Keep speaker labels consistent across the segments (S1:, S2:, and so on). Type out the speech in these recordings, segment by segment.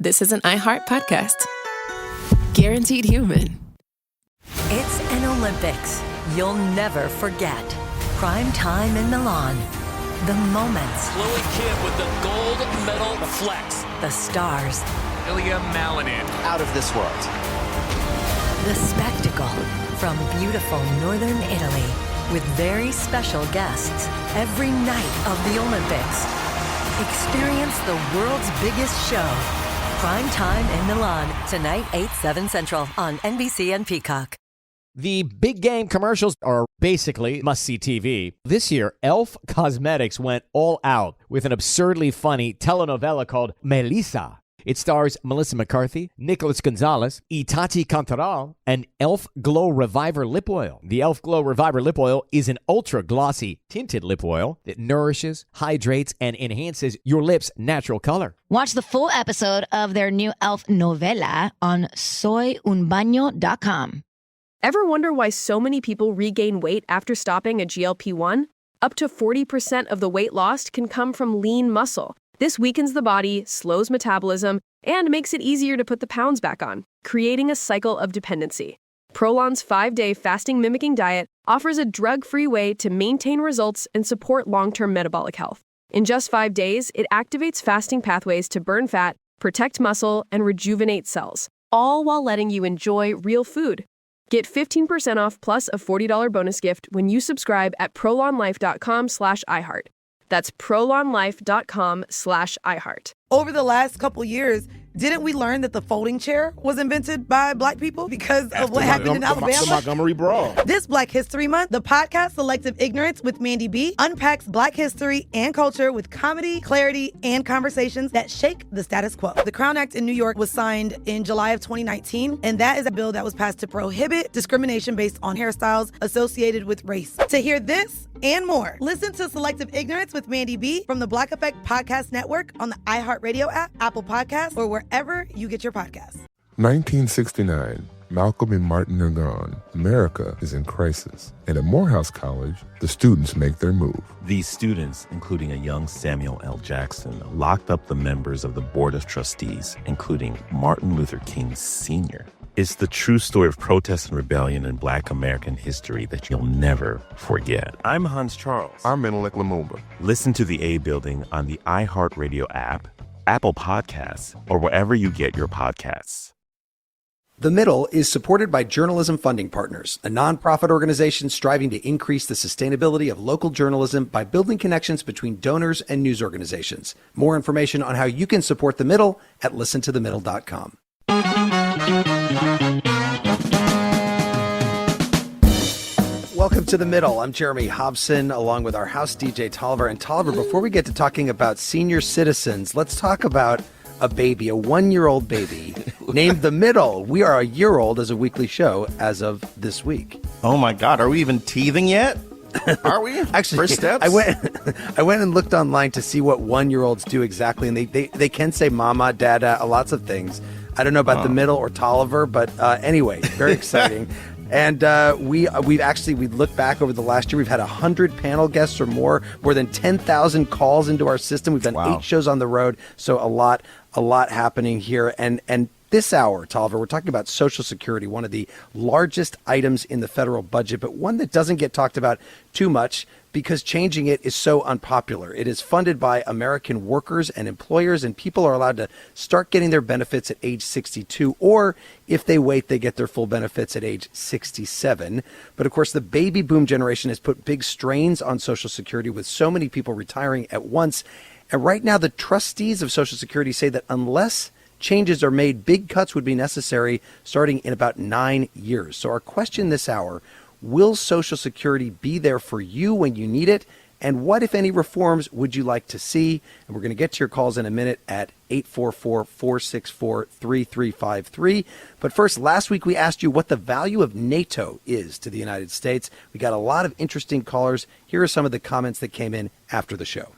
S1: this is an iHeart podcast. Guaranteed human.
S2: It's an Olympics you'll never forget. Prime time in Milan. The moments.
S3: Chloe Kim with the gold medal flex.
S2: The stars.
S3: Ilya Malinin.
S4: Out of this world.
S2: The spectacle from beautiful northern Italy with very special guests every night of the Olympics. Experience the world's biggest show. Prime time in Milan. Tonight, 8/7 Central on NBC and Peacock.
S5: The big game commercials are basically must-see TV. This year, Elf Cosmetics went all out with an absurdly funny telenovela called Melissa. It stars Melissa McCarthy, Nicholas Gonzalez, Itati Cantoral, and Elf Glow Reviver Lip Oil. The Elf Glow Reviver Lip Oil is an ultra-glossy tinted lip oil that nourishes, hydrates, and enhances your lips' natural color.
S6: Watch the full episode of their new Elf novela on soyunbaño.com.
S7: Ever wonder why so many people regain weight after stopping a GLP-1? Up to 40% of the weight lost can come from lean muscle. This weakens the body, slows metabolism, and makes it easier to put the pounds back on, creating a cycle of dependency. Prolon's 5-day fasting-mimicking diet offers a drug-free way to maintain results and support long-term metabolic health. In just 5 days, it activates fasting pathways to burn fat, protect muscle, and rejuvenate cells, all while letting you enjoy real food. Get 15% off plus a $40 bonus gift when you subscribe at prolonlife.com/iHeart. That's prolonlife.com/iHeart.
S8: Over the last couple years, didn't we learn that the folding chair was invented by Black people because of what happened in Alabama?
S9: The Montgomery Brawl.
S8: This Black History Month, the podcast Selective Ignorance with Mandy B unpacks Black history and culture with comedy, clarity, and conversations that shake the status quo. The Crown Act in New York was signed in July of 2019, and that is a bill that was passed to prohibit discrimination based on hairstyles associated with race. To hear this and more, listen to Selective Ignorance with Mandy B from the Black Effect Podcast Network on the iHeartRadio app, Apple Podcasts, or wherever you get your podcasts.
S9: 1969. Malcolm and Martin are gone. America is in crisis. And at Morehouse College, the students make their move.
S10: These students, including a young Samuel L. Jackson, locked up the members of the Board of Trustees, including Martin Luther King Sr. It's the true story of protest and rebellion in Black American history that you'll never forget. I'm Hans Charles.
S9: I'm Menelik Lumumba.
S10: Listen to The A Building on the iHeartRadio app, Apple Podcasts, or wherever you get your podcasts.
S11: The Middle is supported by Journalism Funding Partners, a nonprofit organization striving to increase the sustainability of local journalism by building connections between donors and news organizations. More information on how you can support The Middle at listentothemiddle.com. Welcome to The Middle. I'm Jeremy Hobson, along with our house DJ Tolliver. And Tolliver, before we get to talking about senior citizens, let's talk about a baby, a 1-year-old baby named The Middle. We are a year old as a weekly show as of this week.
S12: Oh my God, are we even teething yet? Are we?
S11: Actually,
S12: first steps?
S11: I went and looked online to see what 1-year-olds do exactly, and they can say mama, dada, lots of things. I don't know about The Middle or Tolliver, but anyway, very exciting. And we looked back over the last year. We've had 100 panel guests or more than 10,000 calls into our system. We've done 8 shows on the road, so a lot happening here. And this hour, Tolliver, we're talking about Social Security, one of the largest items in the federal budget, but one that doesn't get talked about too much because changing it is so unpopular. It is funded by American workers and employers, and people are allowed to start getting their benefits at age 62, or if they wait, they get their full benefits at age 67. But of course, the baby boom generation has put big strains on Social Security with so many people retiring at once. And right now, the trustees of Social Security say that unless changes are made, big cuts would be necessary starting in about 9 years. So our question this hour, will Social Security be there for you when you need it? And what, if any, reforms would you like to see? And we're going to get to your calls in a minute at 844-464-3353. But first, last week we asked you what the value of NATO is to the United States. We got a lot of interesting callers. Here are some of the comments that came in after the show.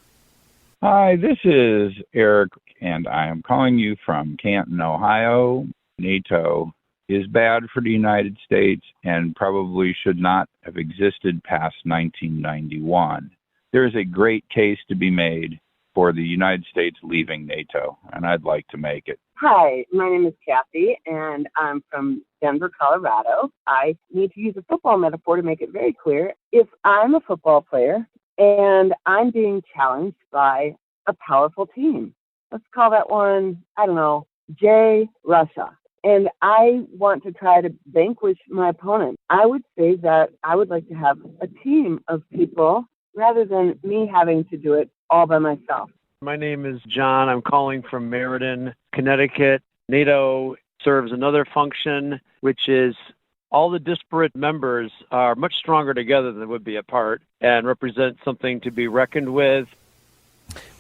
S13: Hi, this is Eric, and I am calling you from Canton, Ohio. NATO is bad for the United States and probably should not have existed past 1991. There is a great case to be made for the United States leaving NATO, and I'd like to make it.
S4: Hi, my name is Kathy, and I'm from Denver, Colorado. I need to use a football metaphor to make it very clear. If I'm a football player and I'm being challenged by a powerful team, let's call that one, I don't know, J Russia, and I want to try to vanquish my opponent, I would say that I would like to have a team of people rather than me having to do it all by myself.
S14: My name is John. I'm calling from Meriden, Connecticut. NATO serves another function, which is all the disparate members are much stronger together than they would be apart and represent something to be reckoned with.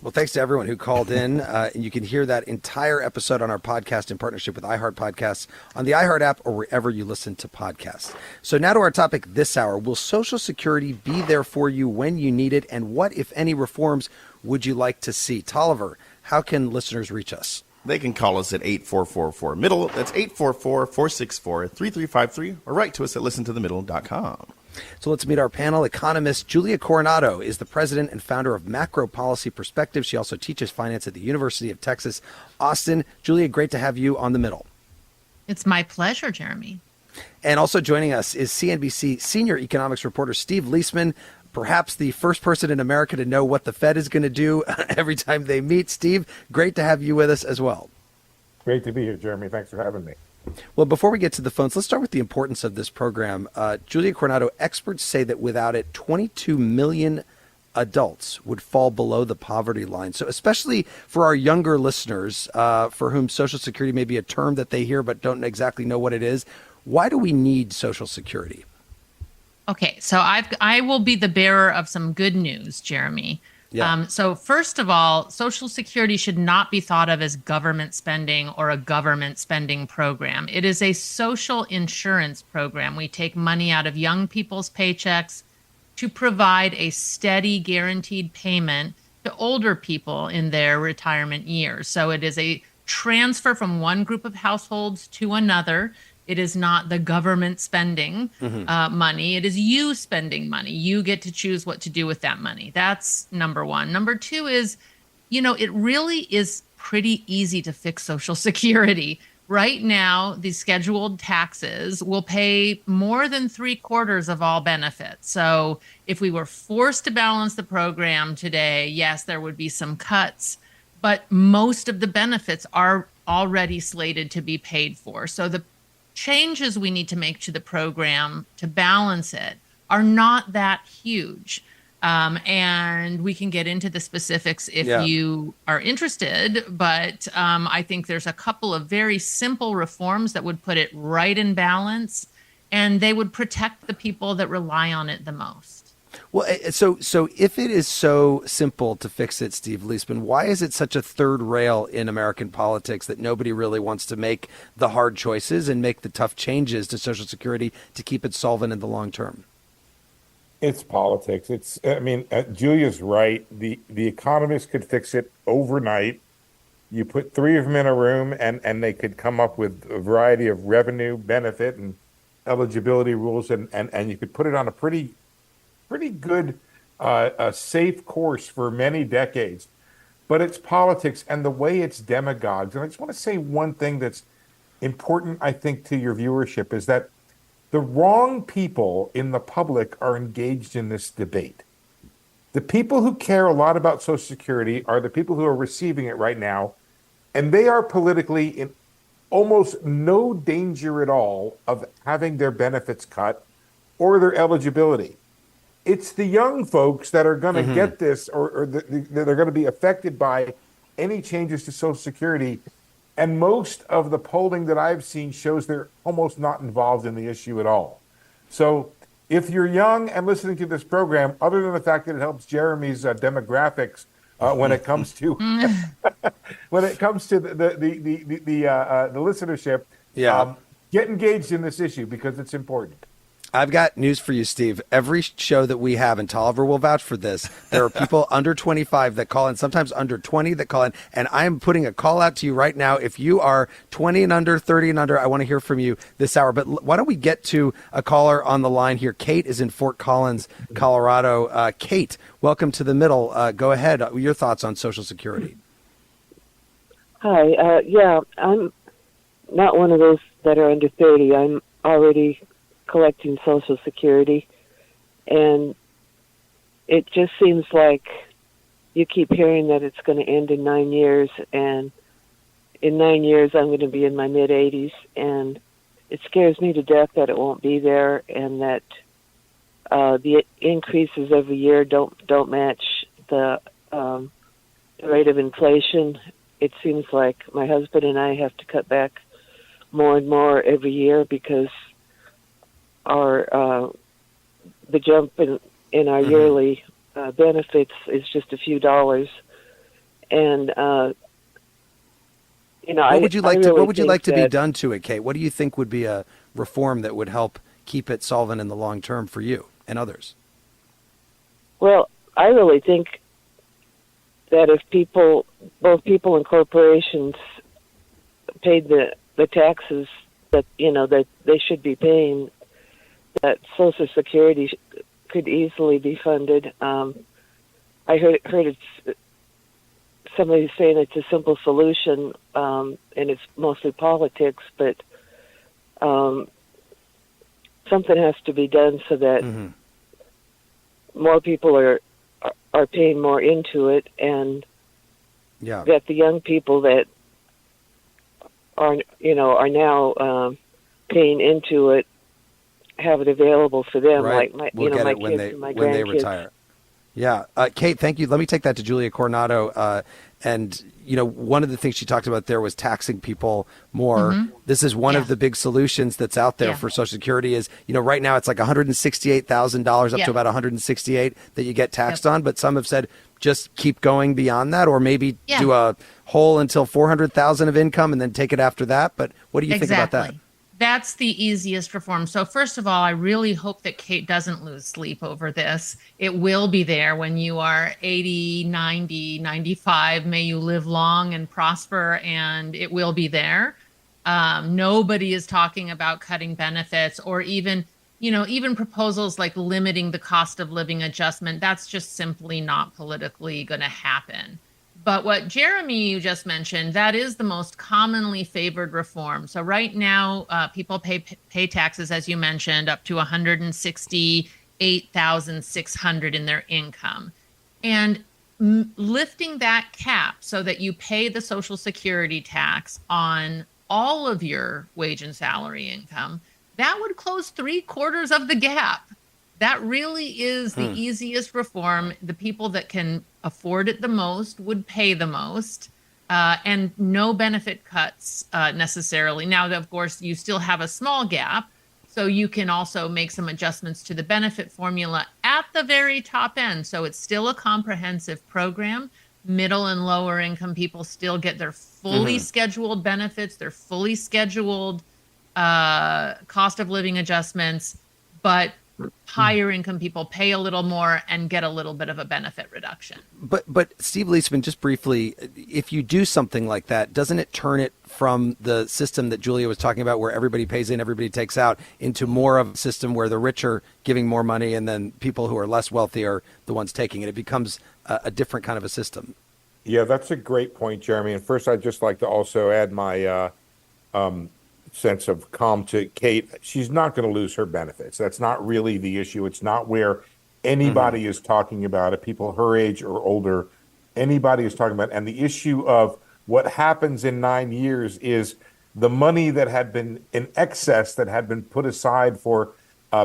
S11: Well, thanks to everyone who called in. And you can hear that entire episode on our podcast in partnership with iHeart Podcasts on the iHeart app or wherever you listen to podcasts. So now to our topic this hour. Will Social Security be there for you when you need it? And what, if any, reforms would you like to see? Tolliver, how can listeners reach us?
S12: They can call us at 8444-MIDDLE. That's 844-464-3353. Or write to us at listentothemiddle.com.
S11: So let's meet our panel. Economist Julia Coronado is the president and founder of MacroPolicy Perspectives. She also teaches finance at the University of Texas, Austin. Julia, great to have you on The Middle.
S15: It's my pleasure, Jeremy.
S11: And also joining us is CNBC senior economics reporter Steve Liesman, perhaps the first person in America to know what the Fed is going to do every time they meet. Steve, great to have you with us as well.
S16: Great to be here, Jeremy. Thanks for having me.
S11: Well, before we get to the phones, let's start with the importance of this program. Julia Coronado, experts say that without it, 22 million adults would fall below the poverty line. So especially for our younger listeners, for whom Social Security may be a term that they hear but don't exactly know what it is, why do we need Social Security?
S15: Okay, so I will be the bearer of some good news, Jeremy.
S11: Yeah.
S15: So first of all, Social Security should not be thought of as government spending or a government spending program. It is a social insurance program. We take money out of young people's paychecks to provide a steady, guaranteed payment to older people in their retirement years. So it is a transfer from one group of households to another. It is not the government spending money. It is you spending money. You get to choose what to do with that money. That's number one. Number two is, it really is pretty easy to fix Social Security. Right now, the scheduled taxes will pay more than 3/4 of all benefits. So if we were forced to balance the program today, yes, there would be some cuts, but most of the benefits are already slated to be paid for. So the changes we need to make to the program to balance it are not that huge. And we can get into the specifics if you are interested. But I think there's a couple of very simple reforms that would put it right in balance, and they would protect the people that rely on it the most.
S11: Well, so if it is so simple to fix it, Steve Liesman, why is it such a third rail in American politics that nobody really wants to make the hard choices and make the tough changes to Social Security to keep it solvent in the long term?
S16: It's politics. Julia's right. The economists could fix it overnight. You put three of them in a room and they could come up with a variety of revenue, benefit, and eligibility rules, and you could put it on a pretty good, safe course for many decades. But it's politics and the way it's demagogues. And I just want to say one thing that's important, I think, to your viewership is that the wrong people in the public are engaged in this debate. The people who care a lot about Social Security are the people who are receiving it right now, and they are politically in almost no danger at all of having their benefits cut or their eligibility. It's the young folks that are going to get this or that are going to be affected by any changes to Social Security. And most of the polling that I've seen shows they're almost not involved in the issue at all. So if you're young and listening to this program, other than the fact that it helps Jeremy's demographics when it comes to the listenership, get engaged in this issue because it's important.
S11: I've got news for you, Steve. Every show that we have, and Tolliver will vouch for this, there are people under 25 that call in, sometimes under 20 that call in, and I'm putting a call out to you right now. If you are 20 and under, 30 and under, I want to hear from you this hour. But why don't we get to a caller on the line here? Kate is in Fort Collins, Colorado. Kate, welcome to the middle. Go ahead. Your thoughts on Social Security.
S17: Hi. Yeah, I'm not one of those that are under 30. I'm already collecting Social Security, and it just seems like you keep hearing that it's going to end in 9 years, and in 9 years I'm going to be in my mid-80s, and it scares me to death that it won't be there, and that the increases every year don't match the rate of inflation. It seems like my husband and I have to cut back more and more every year because the jump in our yearly benefits is just a few dollars, and
S11: what would you like to be done to it, Kate? What do you think would be a reform that would help keep it solvent in the long term for you and others?
S17: Well, I really think that if both people and corporations paid the taxes that that they should be paying, that Social Security could easily be funded. I heard it's somebody saying it's a simple solution, and it's mostly politics, but something has to be done so that more people are paying more into it, and that the young people that are now paying into it have it available for them,
S11: right.
S17: like
S11: my
S17: kids
S11: when
S17: and my
S11: they
S17: grandkids.
S11: retire. Yeah, Kate, thank you. Let me take that to Julia Coronado. And one of the things she talked about there was taxing people more. This is one of the big solutions that's out there for Social Security. Is right now it's like $168,000 up to about $168 that you get taxed on. But some have said just keep going beyond that, or maybe do a whole until $400,000 of income and then take it after that. But what do you think about that?
S15: That's the easiest reform. So first of all, I really hope that Kate doesn't lose sleep over this. It will be there when you are 80, 90, 95. May you live long and prosper, and it will be there. Nobody is talking about cutting benefits or even proposals like limiting the cost of living adjustment. That's just simply not politically going to happen. But what Jeremy, you just mentioned, that is the most commonly favored reform. So right now, people pay taxes, as you mentioned, up to $168,600 in their income. And lifting that cap so that you pay the Social Security tax on all of your wage and salary income, that would close 3/4 of the gap. That really is the easiest reform. The people that can afford it the most would pay the most, and no benefit cuts necessarily. Now, of course, you still have a small gap, so you can also make some adjustments to the benefit formula at the very top end. So it's still a comprehensive program. Middle and lower income people still get their fully scheduled benefits, their fully scheduled cost of living adjustments, but higher income people pay a little more and get a little bit of a benefit reduction.
S11: But Steve Liesman, just briefly, if you do something like that, doesn't it turn it from the system that Julia was talking about, where everybody pays in, everybody takes out, into more of a system where the rich are giving more money and then people who are less wealthy are the ones taking it? It becomes a different kind of a system.
S16: Yeah, that's a great point, Jeremy. And first, I'd just like to also add my sense of calm to Kate. She's not going to lose her benefits. That's not really the issue. It's not where anybody is talking about it. People her age or older, anybody is talking about it. And the issue of what happens in 9 years is the money that had been in excess, that had been put aside for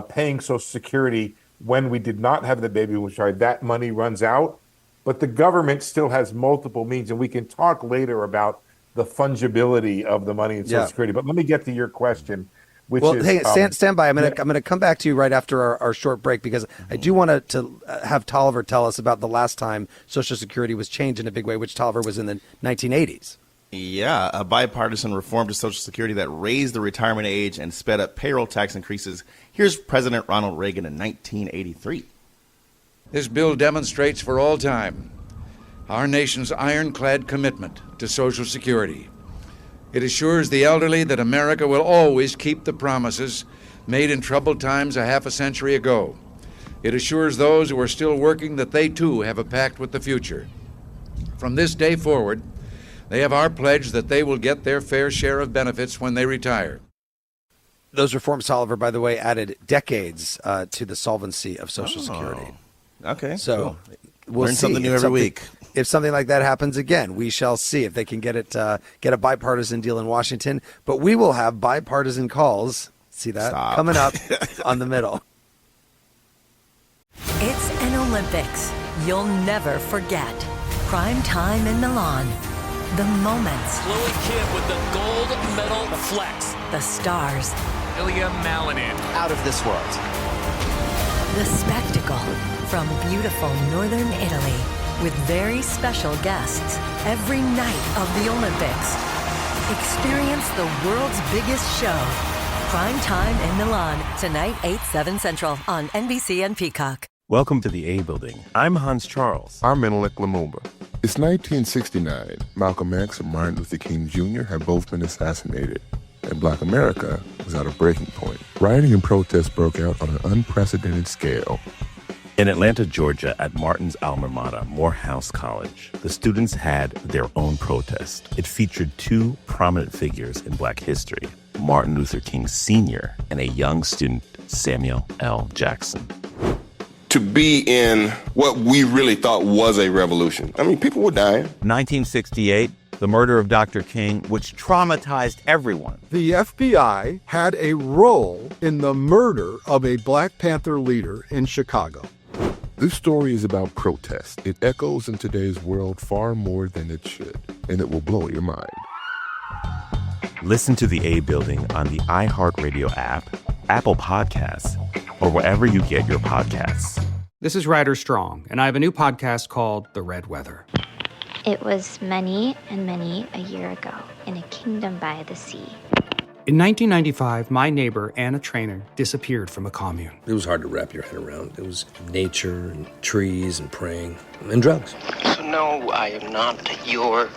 S16: paying Social Security when we did not have the baby boom strike, that money runs out. But the government still has multiple means, and we can talk later about the fungibility of the money in Social Security. But let me get to your question, which is...
S11: Hey, stand by. I'm going to come back to you right after our short break, because I do want to have Tolliver tell us about the last time Social Security was changed in a big way, which Tolliver was in the 1980s.
S12: Yeah, a bipartisan reform to Social Security that raised the retirement age and sped up payroll tax increases. Here's President Ronald Reagan in 1983.
S18: This bill demonstrates for all time our nation's ironclad commitment to Social Security. It assures the elderly that America will always keep the promises made in troubled times a half a century ago. It assures those who are still working that they too have a pact with the future. From this day forward, they have our pledge that they will get their fair share of benefits when they retire.
S11: Those reforms, Tolliver, by the way, added decades to the solvency of Social Security.
S12: Okay.
S11: So
S12: cool.
S11: we'll
S12: learn
S11: see
S12: something new every week.
S11: If something like that happens again, we shall see if they can get a bipartisan deal in Washington. But we will have bipartisan calls. See that?
S12: Stop.
S11: Coming up on The Middle.
S2: It's an Olympics you'll never forget. Prime time in Milan. The moments.
S3: Chloe Kim with the gold medal flex.
S2: The stars.
S3: Julia Coronado.
S19: Out of this world.
S2: The spectacle from beautiful northern Italy with very special guests every night of the Olympics. Experience the world's biggest show. Prime time in Milan, tonight 8/7 Central on NBC and Peacock.
S10: Welcome to the A Building. I'm Hans Charles.
S9: I'm Menelik Lumumba. It's 1969. Malcolm X and Martin Luther King Jr. had both been assassinated, and Black America was at a breaking point. Rioting and protests broke out on an unprecedented scale.
S10: In Atlanta, Georgia, at Martin's alma mater, Morehouse College, the students had their own protest. It featured two prominent figures in Black history, Martin Luther King Sr. and a young student, Samuel L. Jackson.
S20: To be in what we really thought was a revolution. I mean, people were dying.
S21: 1968, the murder of Dr. King, which traumatized everyone.
S22: The FBI had a role in the murder of a Black Panther leader in Chicago.
S9: This story is about protest. It echoes in today's world far more than it should, and it will blow your mind.
S10: Listen to the A Building on the iHeartRadio app, Apple Podcasts, or wherever you get your podcasts.
S23: This is Ryder Strong, and I have a new podcast called The Red Weather.
S24: It was many and many a year ago in a kingdom by the sea.
S23: In 1995, my neighbor, Anna Trainer, disappeared from a commune.
S25: It was hard to wrap your head around. It was nature and trees and praying and drugs.
S26: So no, I am not your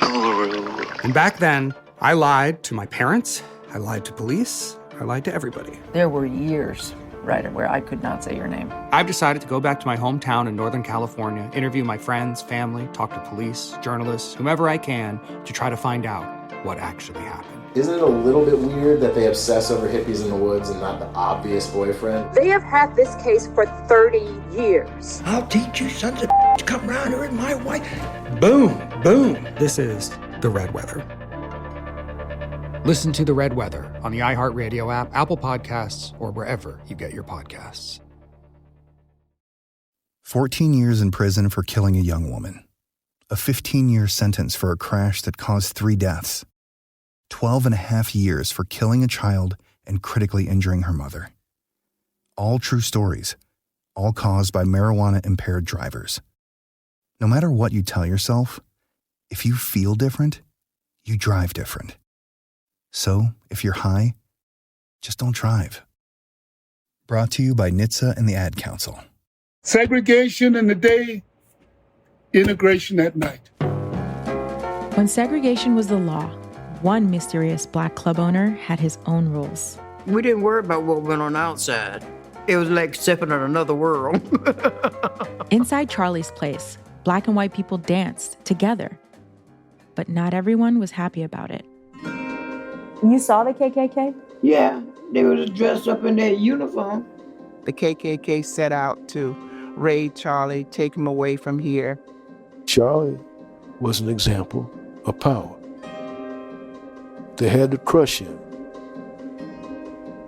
S26: guru.
S23: And back then, I lied to my parents, I lied to police, I lied to everybody.
S27: There were years, Ryder, where I could not say your name.
S23: I've decided to go back to my hometown in Northern California, interview my friends, family, talk to police, journalists, whomever I can, to try to find out what actually happened.
S28: Isn't it a little bit weird that they obsess over hippies in the woods and not the obvious boyfriend?
S29: They have had this case for 30 years.
S30: I'll teach you sons of bitch, come around here with my wife. Boom, boom.
S23: This is The Red Weather. Listen to The Red Weather on the iHeartRadio app, Apple Podcasts, or wherever you get your podcasts.
S31: 14 years in prison for killing a young woman. A 15-year sentence for a crash that caused 3 deaths. 12 and a half years for killing a child and critically injuring her mother. All true stories, all caused by marijuana-impaired drivers. No matter what you tell yourself, if you feel different, you drive different. So, if you're high, just don't drive. Brought to you by NHTSA and the Ad Council.
S32: Segregation in the day, integration at night.
S33: When segregation was the law, one mysterious Black club owner had his own rules.
S30: We didn't worry about what went on outside. It was like stepping in another world.
S33: Inside Charlie's Place, Black and white people danced together. But not everyone was happy about it.
S34: You saw the KKK?
S30: Yeah, they was dressed up in their uniform.
S35: The KKK set out to raid Charlie, take him away from here.
S36: Charlie was an example of power. They had to crush him.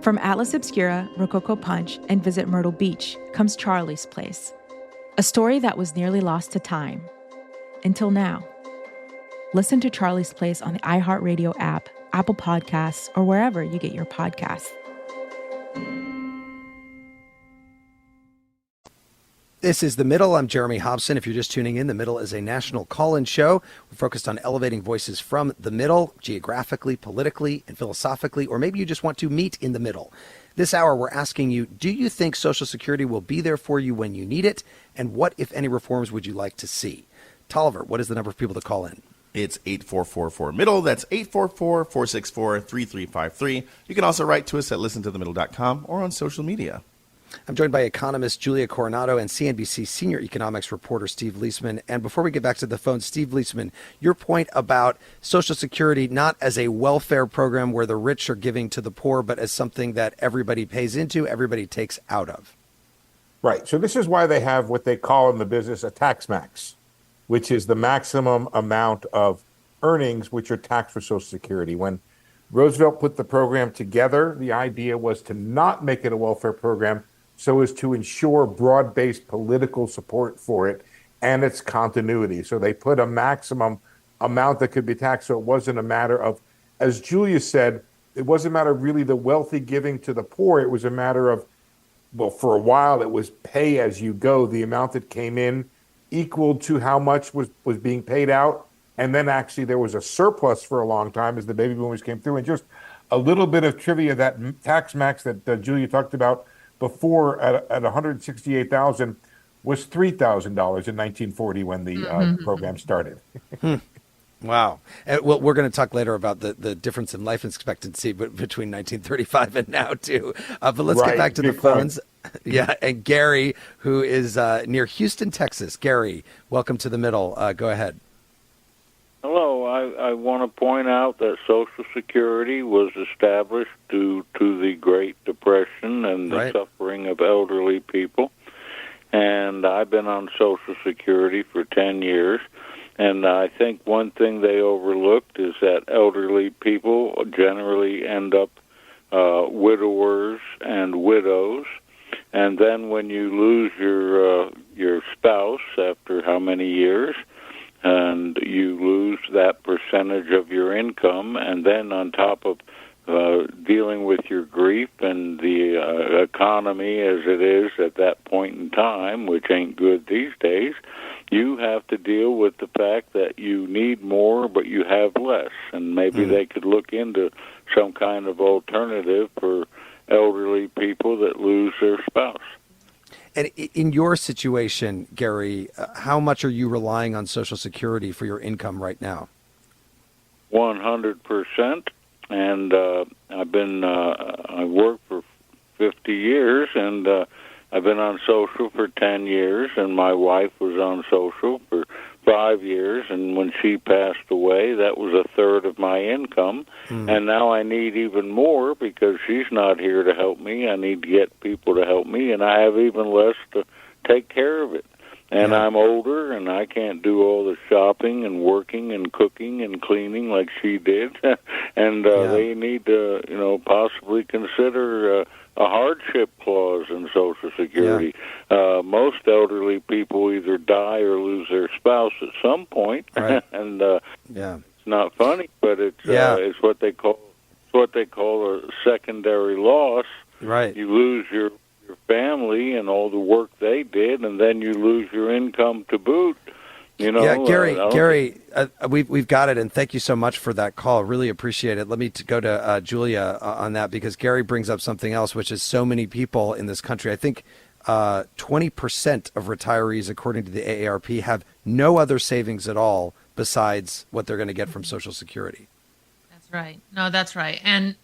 S33: From Atlas Obscura, Rococo Punch, and Visit Myrtle Beach comes Charlie's Place. A story that was nearly lost to time. Until now. Listen to Charlie's Place on the iHeartRadio app, Apple Podcasts, or wherever you get your podcasts.
S1: This is The Middle. I'm Jeremy Hobson. If you're just tuning in, The Middle is a national call-in show. We're focused on elevating voices from the middle, geographically, politically, and philosophically, or maybe you just want to meet in the middle. This hour, we're asking you, do you think Social Security will be there for you when you need it? And what, if any, reforms would you like to see? Tolliver, what is the number of people to call in?
S3: It's 8444-MIDDLE. That's 844-464-3353. You can also write to us at listentothemiddle.com or on social media.
S1: I'm joined by economist Julia Coronado and CNBC senior economics reporter Steve Liesman. And before we get back to the phone, Steve Liesman, your point about Social Security not as a welfare program where the rich are giving to the poor, but as something that everybody pays into, everybody takes out of.
S4: Right. So this is why they have what they call in the business a tax max, which is the maximum amount of earnings which are taxed for Social Security. When Roosevelt put the program together, the idea was to not make it a welfare program so as to ensure broad-based political support for it and its continuity. So they put a maximum amount that could be taxed. So it wasn't a matter of, as Julia said, it wasn't a matter of really the wealthy giving to the poor. It was a matter of, well, for a while it was pay as you go. The amount that came in equaled to how much was being paid out. And then actually there was a surplus for a long time as the baby boomers came through. And just a little bit of trivia, that tax max that Julia talked about before at $168,000 was $3,000 in 1940 when the program started.
S1: Wow. Well, we're going to talk later about the difference in life expectancy between 1935 and now, too. But let's get back to the phones. Yeah. And Gary, who is near Houston, Texas. Gary, welcome to The Middle. Go ahead.
S5: Hello. I want to point out that Social Security was established due to the Great Depression and the suffering of elderly people. And I've been on Social Security for 10 years. And I think one thing they overlooked is that elderly people generally end up widowers and widows. And then when you lose your spouse after how many years, and you lose that percentage of your income, and then on top of dealing with your grief and the economy as it is at that point in time, which ain't good these days, you have to deal with the fact that you need more, but you have less. And maybe they could look into some kind of alternative for elderly people that lose their spouse.
S1: And in your situation, Gary, how much are you relying on Social Security for your income right now?
S5: 100%. And I worked for 50 years, and I've been on social for 10 years, and my wife was on social for 5 years, and when she passed away, that was a third of my income. And now I need even more because she's not here to help me. I need to get people to help me, and I have even less to take care of it. And I'm older, and I can't do all the shopping and working and cooking and cleaning like she did. And they need to, possibly consider a hardship clause in Social Security. Most elderly people either die or lose their spouse at some point, and it's not funny, but it's what they call a secondary loss.
S1: Right,
S5: you lose your family and all the work they did, and then you lose your income to boot.
S1: Gary, we've got it, and thank you so much for that call. Really appreciate it. Let me go to Julia on that, because Gary brings up something else, which is so many people in this country. I think 20% of retirees, according to the AARP, have no other savings at all besides what they're going to get from Social Security.
S6: Right. No, that's right. And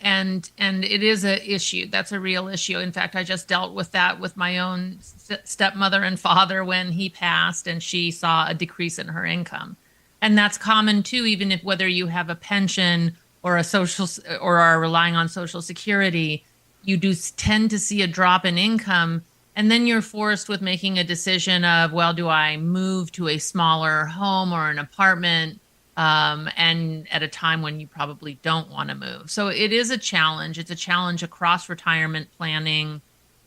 S6: it is an issue. That's a real issue. In fact, I just dealt with that with my own stepmother and father when he passed, and she saw a decrease in her income. And that's common too, even if whether you have a pension or or are relying on Social Security, you do tend to see a drop in income. And then you're forced with making a decision of, well, do I move to a smaller home or an apartment? And at a time when you probably don't want to move. So it is a challenge. It's a challenge across retirement planning.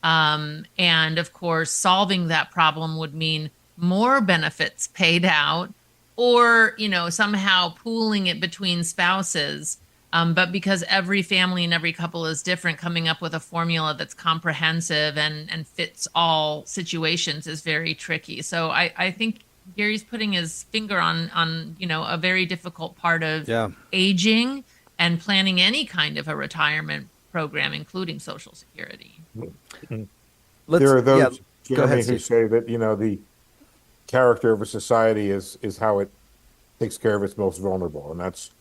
S6: And of course, solving that problem would mean more benefits paid out, or, somehow pooling it between spouses. But because every family and every couple is different, coming up with a formula that's comprehensive and fits all situations is very tricky. So I think Gary's putting his finger on a very difficult part of aging and planning any kind of a retirement program, including Social Security.
S4: There are those, Jeremy, who say that the character of a society is how it takes care of its most vulnerable, and that's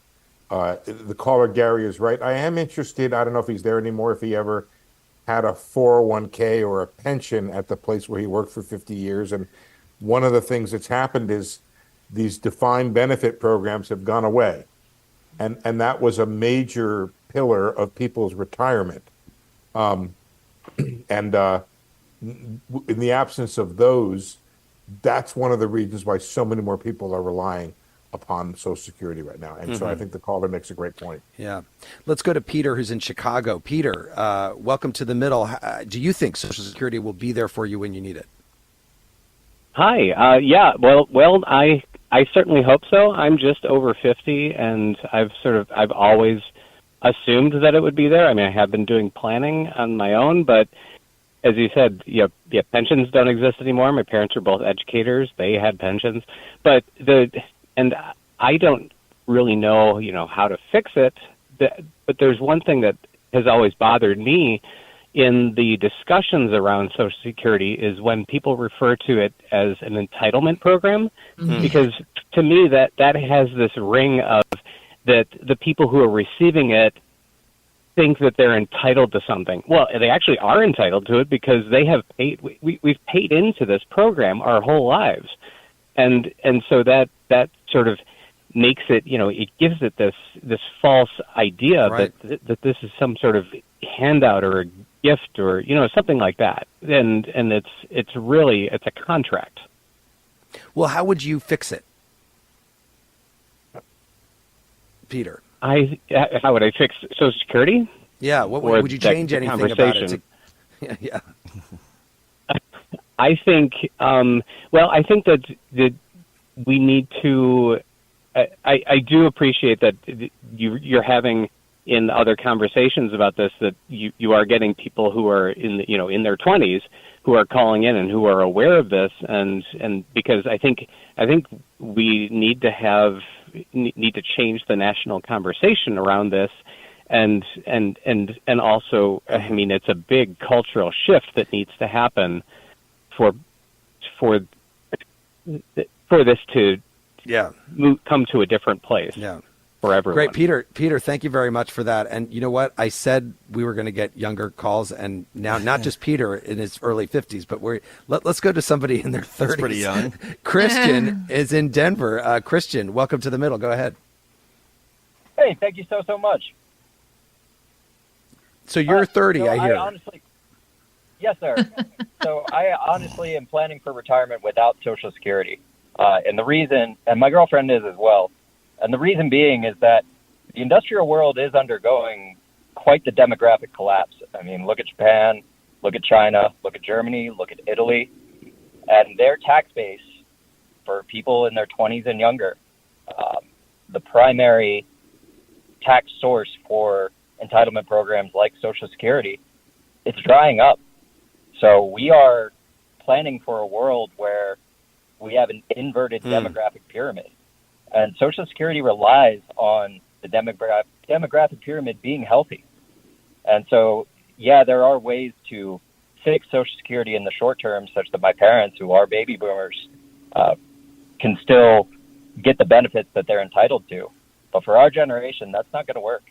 S4: the caller Gary is right. I am interested. I don't know if he's there anymore. If he ever had a 401k or a pension at the place where he worked for 50 years, and one of the things that's happened is these defined benefit programs have gone away, and that was a major pillar of people's retirement. And in the absence of those, that's one of the reasons why so many more people are relying upon Social Security right now. And so I think the caller makes a great point.
S1: Yeah. Let's go to Peter, who's in Chicago. Peter, welcome to the middle. Do you think Social Security will be there for you when you need it?
S2: Hi. Yeah. Well, I certainly hope so. I'm just over 50, and I've always assumed that it would be there. I mean, I have been doing planning on my own, but as you said, pensions don't exist anymore. My parents are both educators; they had pensions, but I don't really know, how to fix it. But there's one thing that has always bothered me in the discussions around Social Security is when people refer to it as an entitlement program, because to me that has this ring of that the people who are receiving it think that they're entitled to something. Well, they actually are entitled to it because they have paid. We've paid into this program our whole lives, and so that sort of makes it, it gives it this false idea that this is some sort of handout or a gift or something like that, and it's a contract.
S1: Well, how would you fix it, Peter?
S2: How would I fix Social Security?
S1: Yeah, what would you change anything about it? Yeah.
S2: I think. I think that we need to. I do appreciate that you're having in other conversations about this that you are getting people who are in their 20s who are calling in and who are aware of this, and because I think we need to change the national conversation around this, and also, I mean, it's a big cultural shift that needs to happen for this to come to a different place.
S1: Yeah.
S2: For everyone.
S1: Great, Peter, thank you very much for that. And you know what? I said we were going to get younger calls, and now not just Peter in his early 50s, but let's go to somebody in their 30s.
S3: That's pretty young.
S1: Christian is in Denver. Christian, welcome to the middle. Go ahead.
S7: Hey, thank you so much.
S1: So you're 30, I hear.
S7: Yes, sir. So I honestly am planning for retirement without Social Security. And the reason, and my girlfriend is as well, and the reason being is that the industrial world is undergoing quite the demographic collapse. I mean, look at Japan, look at China, look at Germany, look at Italy, and their tax base for people in their 20s and younger, the primary tax source for entitlement programs like Social Security, it's drying up. So we are planning for a world where we have an inverted demographic pyramid. And Social Security relies on the demographic pyramid being healthy. And so, yeah, there are ways to fix Social Security in the short term such that my parents, who are baby boomers, can still get the benefits that they're entitled to. But for our generation, that's not going to work.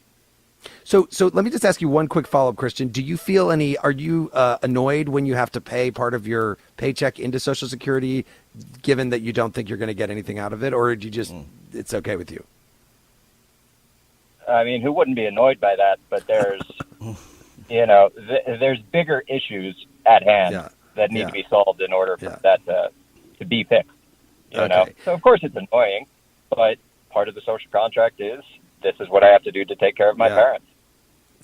S1: So let me just ask you one quick follow-up, Christian. Do you feel are you annoyed when you have to pay part of your paycheck into Social Security, given that you don't think you're going to get anything out of it, or do you just, it's okay with you?
S7: I mean, who wouldn't be annoyed by that? But there's, there's bigger issues at hand that need to be solved in order for that to be fixed. You know? So of course it's annoying, but part of the social contract is, this is what I have to do to take care of my parents.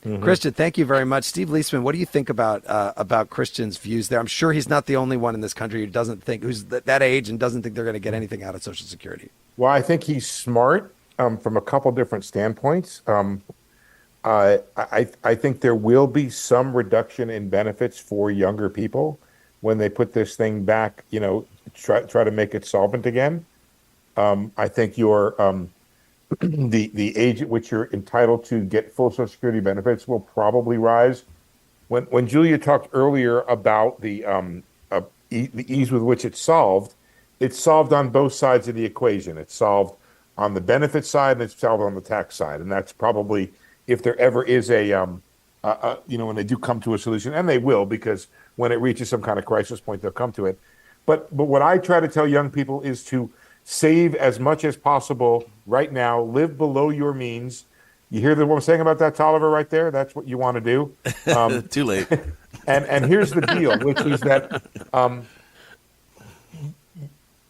S1: Mm-hmm. Christian, thank you very much. Steve Liesman, what do you think about Christian's views there? I'm sure he's not the only one in this country who's that age and doesn't think they're going to get anything out of Social Security.
S4: Well, I think he's smart from a couple different standpoints. I think there will be some reduction in benefits for younger people when they put this thing back, try to make it solvent again. I think the age at which you're entitled to get full Social Security benefits will probably rise. When Julia talked earlier about the ease with which it's solved on both sides of the equation. It's solved on the benefit side and it's solved on the tax side. And that's probably, if there ever is when they do come to a solution, and they will, because when it reaches some kind of crisis point, they'll come to it. But what I try to tell young people is to save as much as possible right now, live below your means. You hear what I'm saying about that, Tolliver, right there? That's what you want to do.
S3: Too late.
S4: And here's the deal, which is that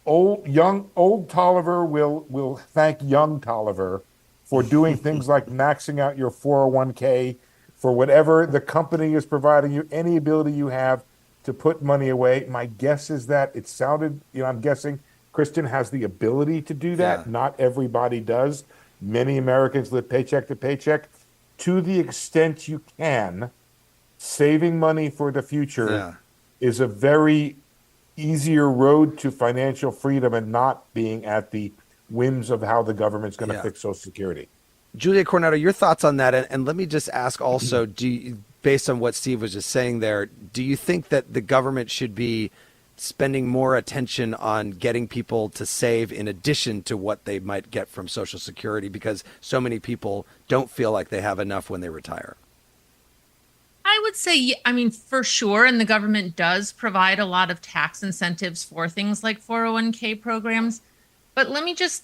S4: old Tolliver will thank young Tolliver for doing things like maxing out your 401k, for whatever the company is providing you, any ability you have to put money away. My guess is that it sounded, I'm guessing Kristen has the ability to do that. Yeah. Not everybody does. Many Americans live paycheck to paycheck. To the extent you can, saving money for the future is a very easier road to financial freedom and not being at the whims of how the government's going to fix Social Security.
S1: Julia Coronado, your thoughts on that? And let me just ask also, based on what Steve was just saying there, do you think that the government should be spending more attention on getting people to save in addition to what they might get from Social Security, because so many people don't feel like they have enough when they retire?
S6: I would say, for sure. And the government does provide a lot of tax incentives for things like 401k programs. But let me just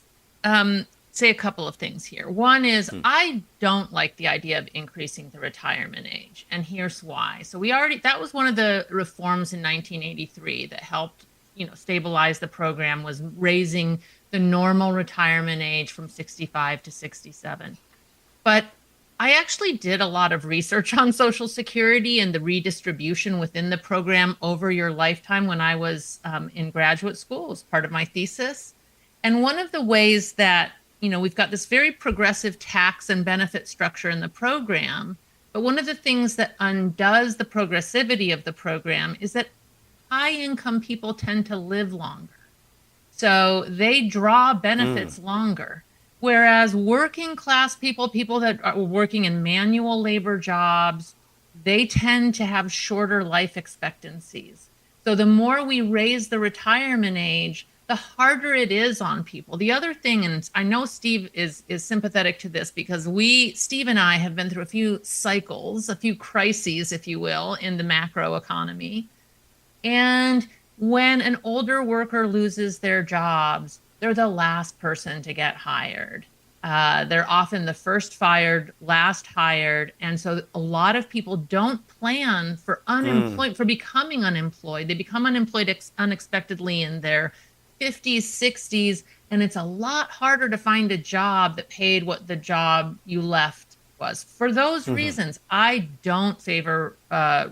S6: say a couple of things here. One is I don't like the idea of increasing the retirement age. And here's why. So that was one of the reforms in 1983 that helped, stabilize the program, was raising the normal retirement age from 65 to 67. But I actually did a lot of research on Social Security and the redistribution within the program over your lifetime when I was in graduate school as part of my thesis. And one of the ways that, we've got this very progressive tax and benefit structure in the program, but one of the things that undoes the progressivity of the program is that high income people tend to live longer. So they draw benefits longer. Whereas working class people that are working in manual labor jobs, they tend to have shorter life expectancies. So the more we raise the retirement age, the harder it is on people. The other thing, and I know Steve is sympathetic to this because Steve and I have been through a few cycles, a few crises, if you will, in the macro economy. And when an older worker loses their jobs, they're the last person to get hired. They're often the first fired, last hired. And so a lot of people don't plan for for becoming unemployed. They become unemployed unexpectedly in their 50s, 60s, and it's a lot harder to find a job that paid what the job you left was. For those reasons, I don't favor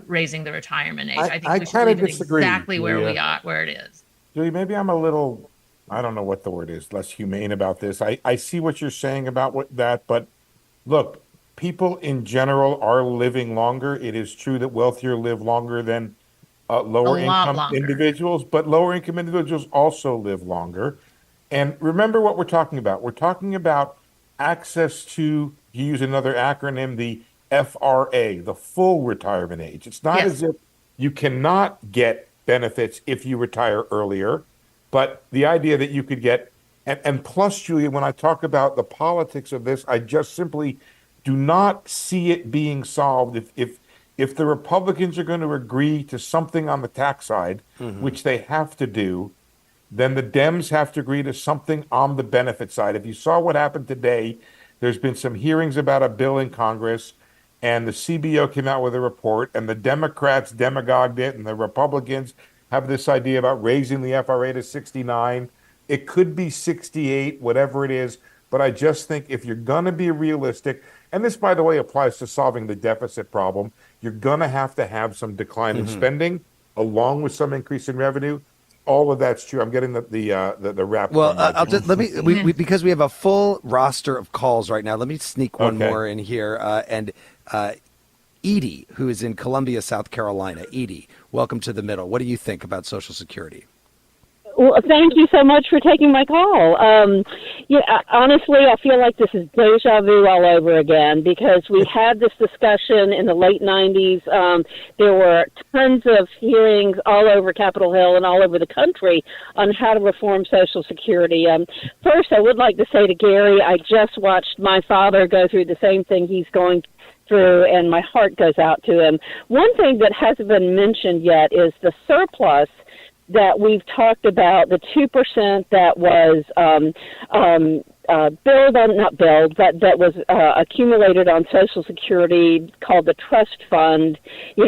S6: raising the retirement age. I think we should leave it exactly where we are, where it is.
S4: Julie, maybe I'm a little, I don't know what the word is, less humane about this. I see what you're saying about that, but look, people in general are living longer. It is true that wealthier live longer than lower income individuals, but lower income individuals also live longer. And remember what we're talking about. We're talking about access to, you use another acronym, the FRA, the full retirement age. It's not as if you cannot get benefits if you retire earlier, but the idea that you could get, and plus, Julia, when I talk about the politics of this, I just simply do not see it being solved if the Republicans are going to agree to something on the tax side, which they have to do, then the Dems have to agree to something on the benefit side. If you saw what happened today, there's been some hearings about a bill in Congress, and the CBO came out with a report, and the Democrats demagogued it, and the Republicans have this idea about raising the FRA to 69. It could be 68, whatever it is, but I just think if you're going to be realistic, and this, by the way, applies to solving the deficit problem, you're going to have some decline in spending along with some increase in revenue. all of that's true. I'm getting the wrap.
S1: Well, I'll just we because we have a full roster of calls right now. Let me sneak one more in here. And Edie, who is in Columbia, South Carolina. Edie, welcome to The Middle. What do you think about Social Security?
S8: Well, thank you so much for taking my call. Honestly, I feel like this is deja vu all over again because we had this discussion in the late 90s. There were tons of hearings all over Capitol Hill and all over the country on how to reform Social Security. First, I would like to say to Gary, I just watched my father go through the same thing he's going through, and my heart goes out to him. One thing that hasn't been mentioned yet is the surplus that we've talked about, the 2% that was that was accumulated on Social Security called the trust fund.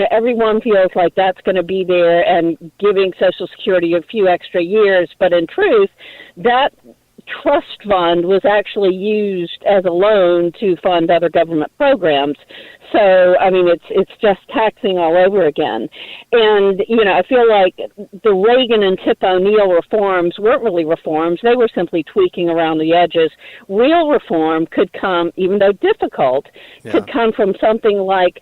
S8: Everyone feels like that's going to be there and giving Social Security a few extra years, but in truth, that trust fund was actually used as a loan to fund other government programs. So, I mean, it's just taxing all over again. And, I feel like the Reagan and Tip O'Neill reforms weren't really reforms. They were simply tweaking around the edges. Real reform could come, even though difficult, could come from something like,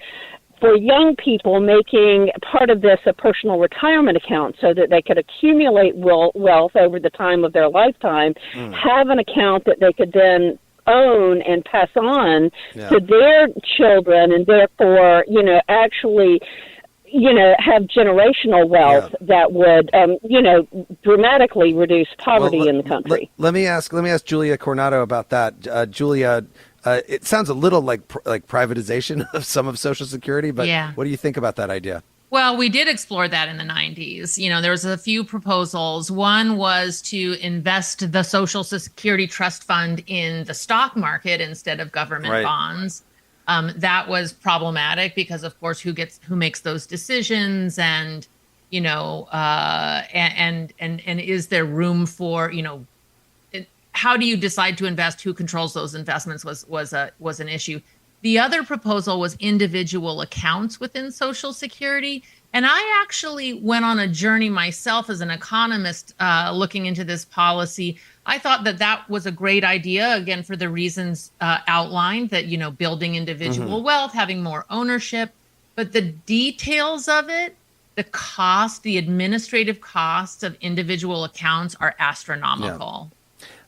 S8: for young people, making part of this a personal retirement account so that they could accumulate wealth over the time of their lifetime, have an account that they could then own and pass on to their children, and therefore, actually, have generational wealth that would, dramatically reduce poverty in the country.
S1: Let me ask Julia Coronado about that. Julia, it sounds a little like privatization of some of Social Security, but what do you think about that idea?
S6: Well, we did explore that in the 90s. There was a few proposals. One was to invest the Social Security Trust Fund in the stock market instead of government bonds. That was problematic because, of course, who makes those decisions, and and is there room for how do you decide to invest? Who controls those investments was an issue. The other proposal was individual accounts within Social Security. And I actually went on a journey myself as an economist looking into this policy. I thought that was a great idea, again, for the reasons outlined, that, building individual wealth, having more ownership. But the details of it, the administrative costs of individual accounts are astronomical.
S1: Yeah.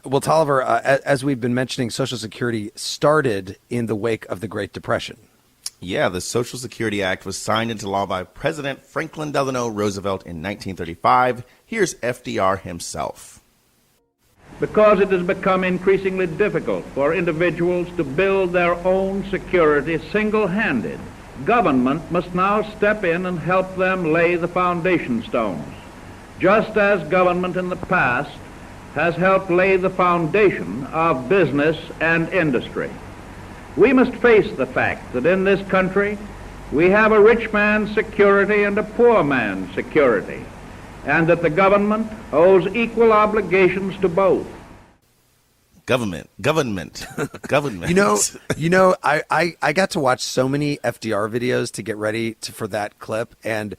S1: Well, Tolliver, as we've been mentioning, Social Security started in the wake of the Great Depression.
S3: Yeah, the Social Security Act was signed into law by President Franklin Delano Roosevelt in 1935. Here's FDR himself.
S9: Because it has become increasingly difficult for individuals to build their own security single-handed, government must now step in and help them lay the foundation stones, just as government in the past has helped lay the foundation of business and industry. We must face the fact that in this country we have a rich man's security and a poor man's security, and that the government owes equal obligations to both.
S3: Government.
S1: I got to watch so many FDR videos to get ready for that clip, and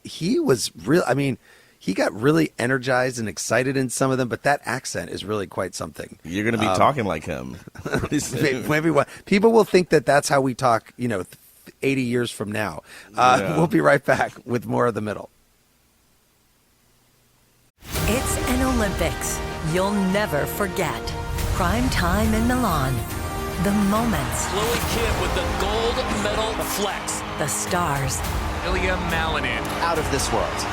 S1: he was real. I mean, he got really energized and excited in some of them, but that accent is really quite something.
S3: You're going to be talking like him.
S1: Maybe people will think that that's how we talk, 80 years from now. We'll be right back with more of The Middle.
S10: It's an Olympics you'll never forget. Prime time in Milan. The moments.
S11: Chloe Kim with the gold medal flex.
S10: The stars.
S11: Ilya Malinin.
S10: Out of this world.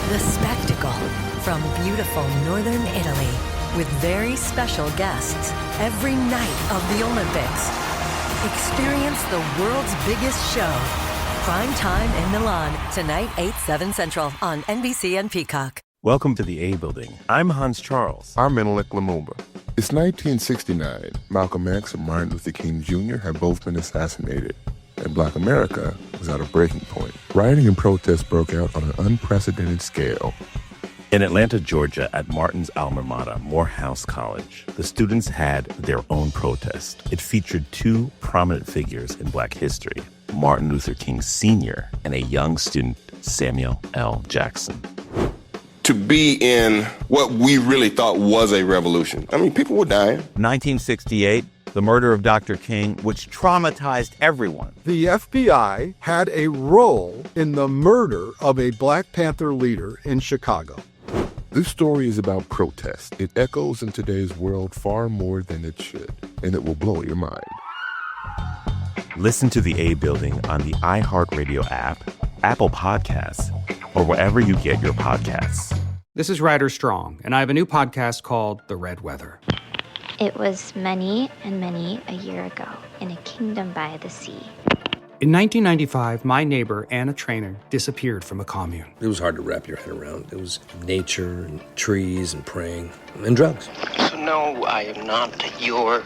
S10: The spectacle from beautiful northern Italy with very special guests every night of the Olympics. Experience the world's biggest show. Prime time in Milan, tonight 8/7 Central on NBC and Peacock.
S12: Welcome to the A Building. I'm Hans Charles.
S13: I'm Menelik Lumumba. It's 1969. Malcolm X and Martin Luther King Jr. had both been assassinated, and Black America was at a breaking point. Rioting and protests broke out on an unprecedented scale.
S12: In Atlanta, Georgia, at Martin's alma mater, Morehouse College, the students had their own protest. It featured two prominent figures in Black history, Martin Luther King Sr. and a young student, Samuel L. Jackson.
S13: to be in what we really thought was a revolution. I mean, people were dying.
S14: 1968, the murder of Dr. King, which traumatized everyone.
S15: The FBI had a role in the murder of a Black Panther leader in Chicago.
S13: This story is about protest. It echoes in today's world far more than it should, and it will blow your mind.
S12: Listen to The A Building on the iHeartRadio app, Apple Podcasts, or wherever you get your podcasts.
S16: This is Ryder Strong, and I have a new podcast called The Red Weather.
S17: It was many and many a year ago in a kingdom by the sea.
S16: In 1995, my neighbor, Anna Trainer, disappeared from a commune.
S18: It was hard to wrap your head around. It was nature and trees and praying and drugs.
S19: So no, I am not your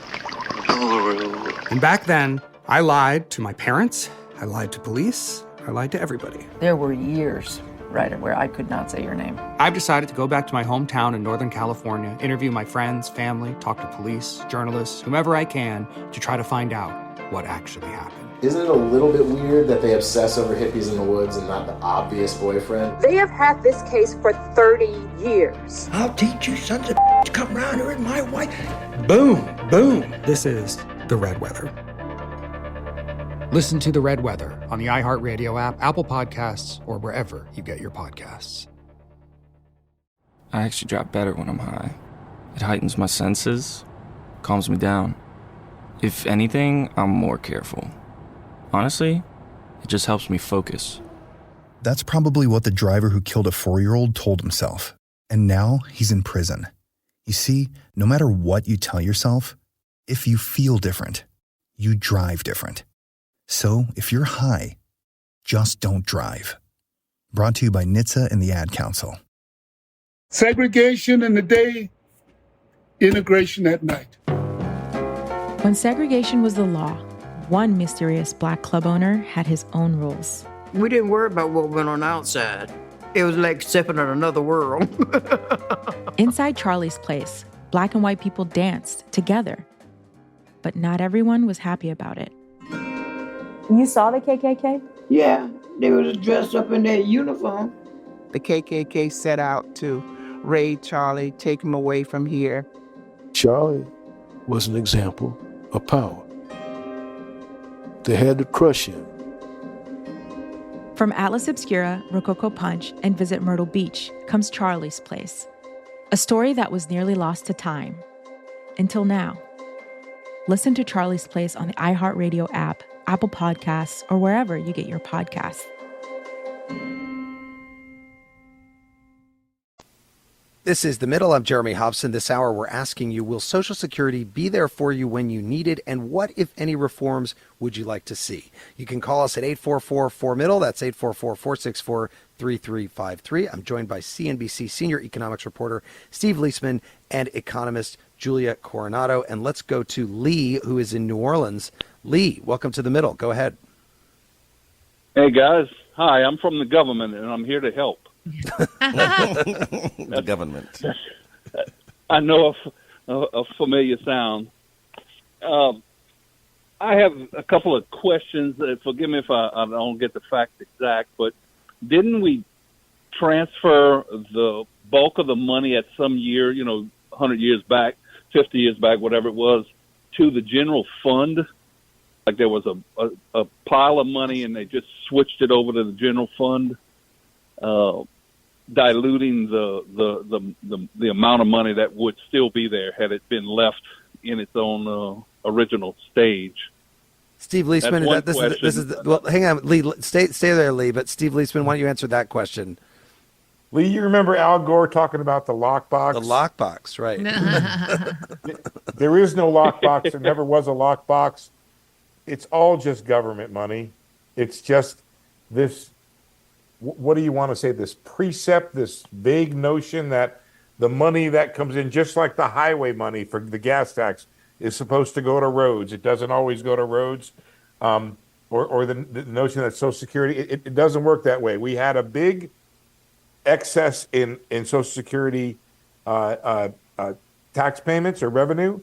S19: guru.
S16: And back then, I lied to my parents, I lied to police, I lied to everybody.
S20: There were years, Ryder, where I could not say your name.
S16: I've decided to go back to my hometown in Northern California, interview my friends, family, talk to police, journalists, whomever I can, to try to find out what actually happened.
S21: Isn't it a little bit weird that they obsess over hippies in the woods and not the obvious boyfriend?
S22: They have had this case for 30 years.
S23: I'll teach you sons of to come around here and my wife.
S16: Boom, boom. This is The Red Weather. Listen to The Red Weather on the iHeartRadio app, Apple Podcasts, or wherever you get your podcasts.
S24: I actually drop better when I'm high. It heightens my senses, calms me down. If anything, I'm more careful. Honestly, it just helps me focus.
S31: That's probably what the driver who killed a 4-year-old told himself. And now he's in prison. You see, no matter what you tell yourself, if you feel different, you drive different. So if you're high, just don't drive. Brought to you by NHTSA and the Ad Council.
S32: Segregation in the day, integration at night.
S33: When segregation was the law, one mysterious Black club owner had his own rules.
S30: We didn't worry about what went on outside. It was like stepping in another world.
S33: Inside Charlie's place, Black and white people danced together. But not everyone was happy about it.
S34: You saw the KKK?
S30: Yeah, they was dressed up in their uniform.
S35: The KKK set out to raid Charlie, take him away from here.
S36: Charlie was an example of power. They had to crush him.
S33: From Atlas Obscura, Rococo Punch, and Visit Myrtle Beach comes Charlie's Place, a story that was nearly lost to time. Until now. Listen to Charlie's Place on the iHeartRadio app, Apple Podcasts, or wherever you get your podcasts.
S1: This is The Middle. I'm Jeremy Hobson. This hour, we're asking you, will Social Security be there for you when you need it? And what, if any, reforms would you like to see? You can call us at 844-4MIDDLE. That's 844-464-3353. I'm joined by CNBC senior economics reporter Steve Liesman and economist Julia Coronado. And let's go to Lee, who is in New Orleans. Lee, welcome to The Middle. Go ahead.
S25: Hey, guys. Hi, I'm from the government, and I'm here to help.
S3: The government.
S25: I know a familiar sound. I have a couple of questions. Forgive me if I don't get the facts exact, but didn't we transfer the bulk of the money at some year, 100 years back, 50 years back, whatever it was, to the general fund? Like there was a pile of money and they just switched it over to the general fund. Diluting the amount of money that would still be there had it been left in its own original stage.
S1: Steve Liesman, well, hang on, Lee, stay there, Lee. But Steve Liesman, why don't you answer that question?
S4: Lee, you remember Al Gore talking about the lockbox?
S1: The lockbox, right?
S4: There is no lockbox. There never was a lockbox. It's all just government money. It's just this. What do you want to say? This precept, this vague notion that the money that comes in, just like the highway money for the gas tax, is supposed to go to roads. It doesn't always go to roads. Or the notion that Social Security, it doesn't work that way. We had a big excess in Social Security tax payments or revenue,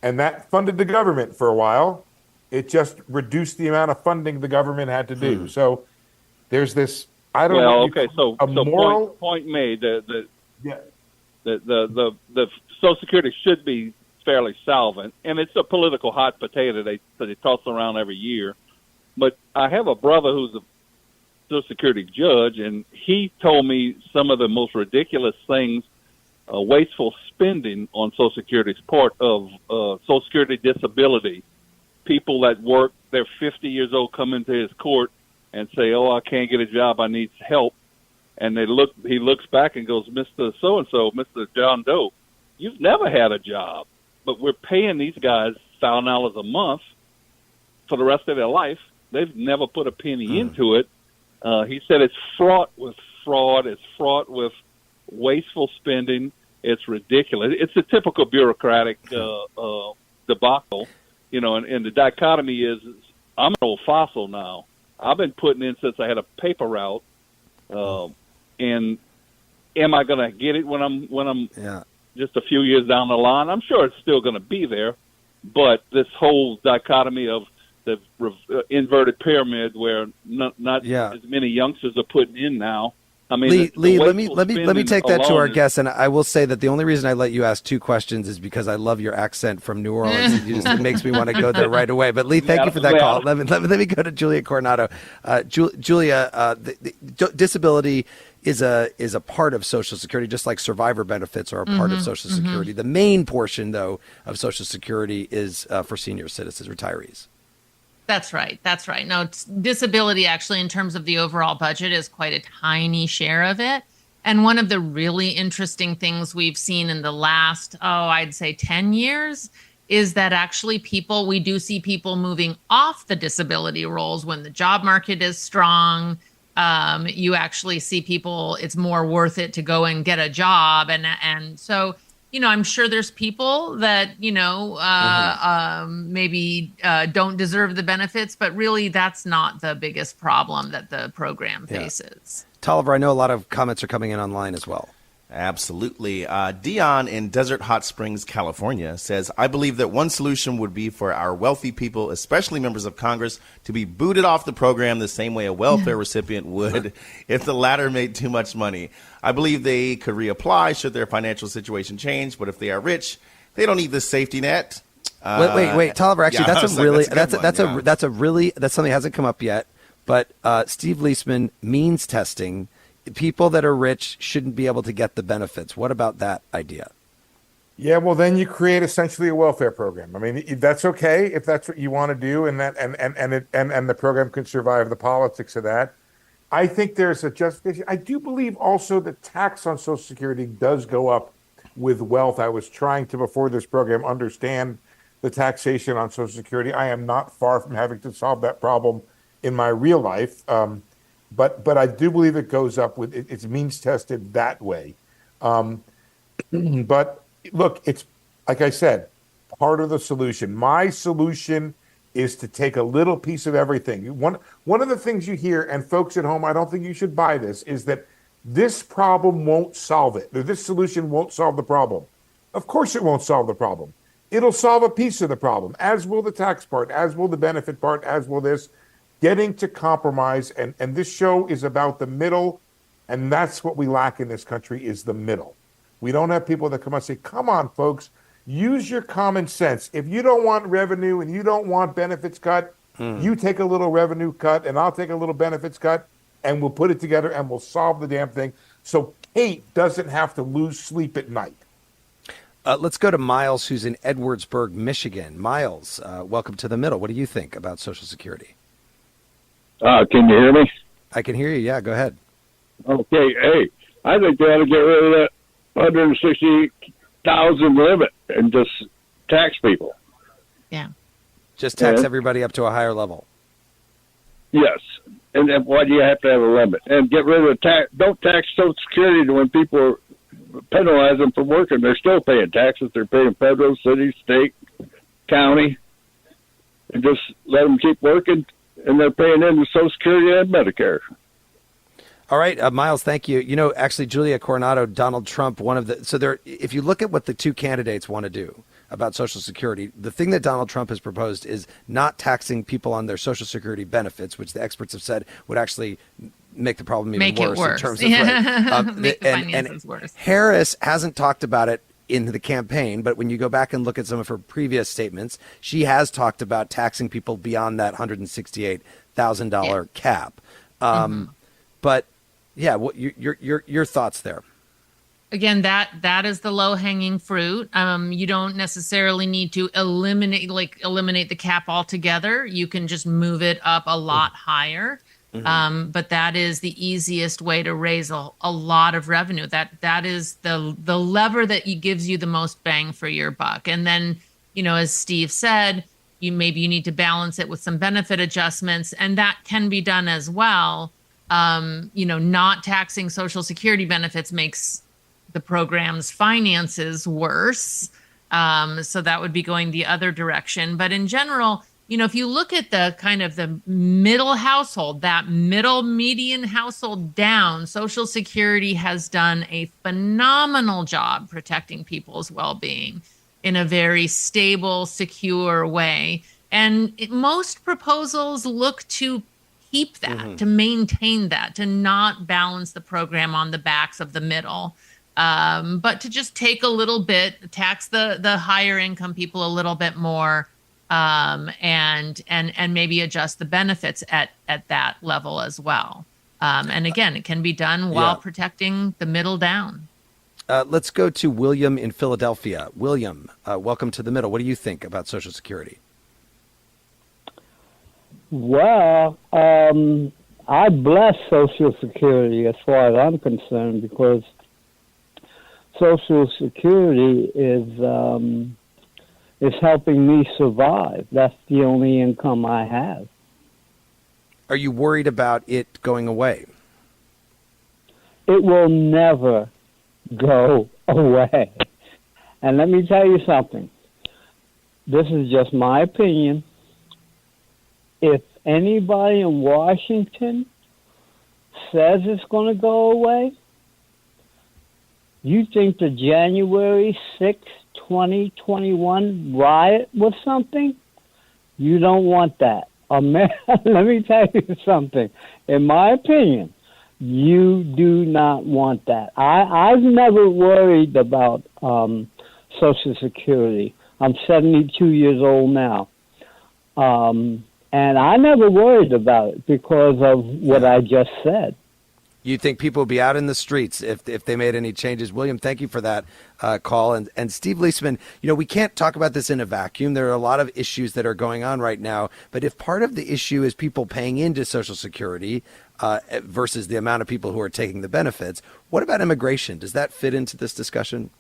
S4: and that funded the government for a while. It just reduced the amount of funding the government had to do. So there's this I don't
S25: well,
S4: know.
S25: okay, so
S4: moral
S25: point made. The
S4: yeah.
S25: The Social Security should be fairly solvent, and it's a political hot potato they toss around every year. But I have a brother who's a Social Security judge, and he told me some of the most ridiculous things, wasteful spending on Social Security's part of Social Security disability. People that work, they're 50 years old, come into his court and say, "Oh, I can't get a job. I need help." And he looks back and goes, "Mr. So-and-so, Mr. John Doe, you've never had a job, but we're paying these guys $1,000 a month for the rest of their life. They've never put a penny into it." He said it's fraught with fraud. It's fraught with wasteful spending. It's ridiculous. It's a typical bureaucratic debacle, and the dichotomy is I'm an old fossil now. I've been putting in since I had a paper route. And am I going to get it when I'm just a few years down the line? I'm sure it's still going to be there, but this whole dichotomy of the inverted pyramid, where not as many youngsters are putting in now. I mean,
S1: Lee, let me take that to our guests, and I will say that the only reason I let you ask two questions is because I love your accent from New Orleans. It makes me want to go there right away. But Lee, thank you for that call. Let me go to Julia Coronado. Julia, disability is a part of Social Security, just like survivor benefits are a part of Social Security. The main portion, though, of Social Security is for senior citizens, retirees.
S2: That's right. No, disability actually, in terms of the overall budget, is quite a tiny share of it. And one of the really interesting things we've seen in the last, I'd say 10 years, is that actually we do see people moving off the disability rolls when the job market is strong. You actually see people, it's more worth it to go and get a job. And so, I'm sure there's people that, maybe don't deserve the benefits, but really that's not the biggest problem that the program faces.
S1: Tolliver, I know a lot of comments are coming in online as well.
S3: Absolutely. Dion in Desert Hot Springs, California says, "I believe that one solution would be for our wealthy people, especially members of Congress, to be booted off the program the same way a welfare recipient would if the latter made too much money. I believe they could reapply should their financial situation change, but if they are rich, they don't need this safety net."
S1: Wait, Tolliver, actually, that's something that hasn't come up yet, but Steve Liesman, means testing. People that are rich shouldn't be able to get the benefits. What about that idea?
S4: Yeah, well, then you create essentially a welfare program. I mean, that's okay if that's what you want to do, and the program can survive the politics of that. I think there's a justification. I do believe also that tax on Social Security does go up with wealth. I was trying to, before this program, understand the taxation on Social Security. I am not far from having to solve that problem in my real life. But I do believe it goes up with it's means tested that way. But look, it's like I said, part of the solution. My solution is to take a little piece of everything. One of the things you hear, and folks at home, I don't think you should buy this, is that this problem won't solve it. This solution won't solve the problem. Of course it won't solve the problem. It'll solve a piece of the problem, as will the tax part, as will the benefit part, as will this. Getting to compromise, and this show is about the middle, and that's what we lack in this country is the middle. We don't have people that come out and say, come on, folks, use your common sense. If you don't want revenue and you don't want benefits cut, you take a little revenue cut and I'll take a little benefits cut, and we'll put it together and we'll solve the damn thing so Kate doesn't have to lose sleep at night.
S1: Let's go to Miles, who's in Edwardsburg, Michigan. Miles, welcome to the middle. What do you think about Social Security?
S5: Can you hear me?
S1: I can hear you. Yeah, go ahead.
S5: Okay. Hey, I think they ought to get rid of that 160,000 limit and just tax people.
S2: Yeah.
S1: Just tax everybody up to a higher level.
S5: Yes. And then why do you have to have a limit? And get rid of don't tax Social Security when people penalize them for working. They're still paying taxes. They're paying federal, city, state, county, and just let them keep working. And they're paying into Social Security and Medicare.
S1: All right, Miles, thank you. Actually, Julia Coronado, Donald Trump, if you look at what the two candidates want to do about Social Security, the thing that Donald Trump has proposed is not taxing people on their Social Security benefits, which the experts have said would actually make the problem even
S2: Make it
S1: worse,
S2: worse.
S1: in terms of
S2: Make the finances worse.
S1: Harris hasn't talked about it in the campaign, but when you go back and look at some of her previous statements, she has talked about taxing people beyond that $168,000 cap. But yeah, what your thoughts there?
S2: Again, that is the low hanging fruit. You don't necessarily need to eliminate the cap altogether. You can just move it up a lot higher. But that is the easiest way to raise a lot of revenue. That is the lever that gives you the most bang for your buck. And then, as Steve said, you need to balance it with some benefit adjustments, and that can be done as well. Not taxing Social Security benefits makes the program's finances worse. So that would be going the other direction. But in general, if you look at the kind of the middle household, that middle median household down, Social Security has done a phenomenal job protecting people's well-being in a very stable, secure way. And most proposals look to keep that, to maintain that, to not balance the program on the backs of the middle, but to just take a little bit, tax the higher income people a little bit more, and maybe adjust the benefits at that level as well. And again, it can be done while protecting the middle down.
S1: Let's go to William in Philadelphia. William, welcome to The Middle. What do you think about Social Security?
S6: Well, I bless Social Security as far as I'm concerned, because Social Security is helping me survive. That's the only income I have.
S1: Are you worried about it going away?
S6: It will never go away. And let me tell you something. This is just my opinion. If anybody in Washington says it's going to go away, you think the January 6th, 2021 riot was something? You don't want that. Let me tell you something. In my opinion, you do not want that. I've never worried about Social Security. I'm 72 years old now. And I never worried about it because of what I just said.
S1: You think people would be out in the streets if they made any changes? William, thank you for that call. And Steve Liesman, we can't talk about this in a vacuum. There are a lot of issues that are going on right now. But if part of the issue is people paying into Social Security versus the amount of people who are taking the benefits, what about immigration? Does that fit into this discussion?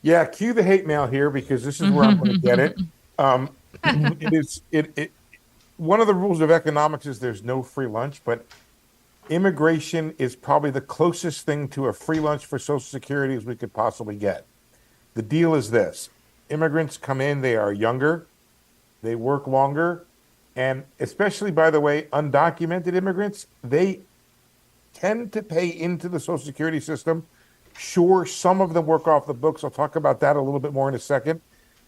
S4: Yeah, cue the hate mail here, because this is where I'm going to get it. One of the rules of economics is there's no free lunch, but immigration is probably the closest thing to a free lunch for Social Security as we could possibly get. The deal is this. Immigrants come in, they are younger, they work longer, and especially, by the way, undocumented immigrants, they tend to pay into the Social Security system. Sure, some of them work off the books. I'll talk about that a little bit more in a second.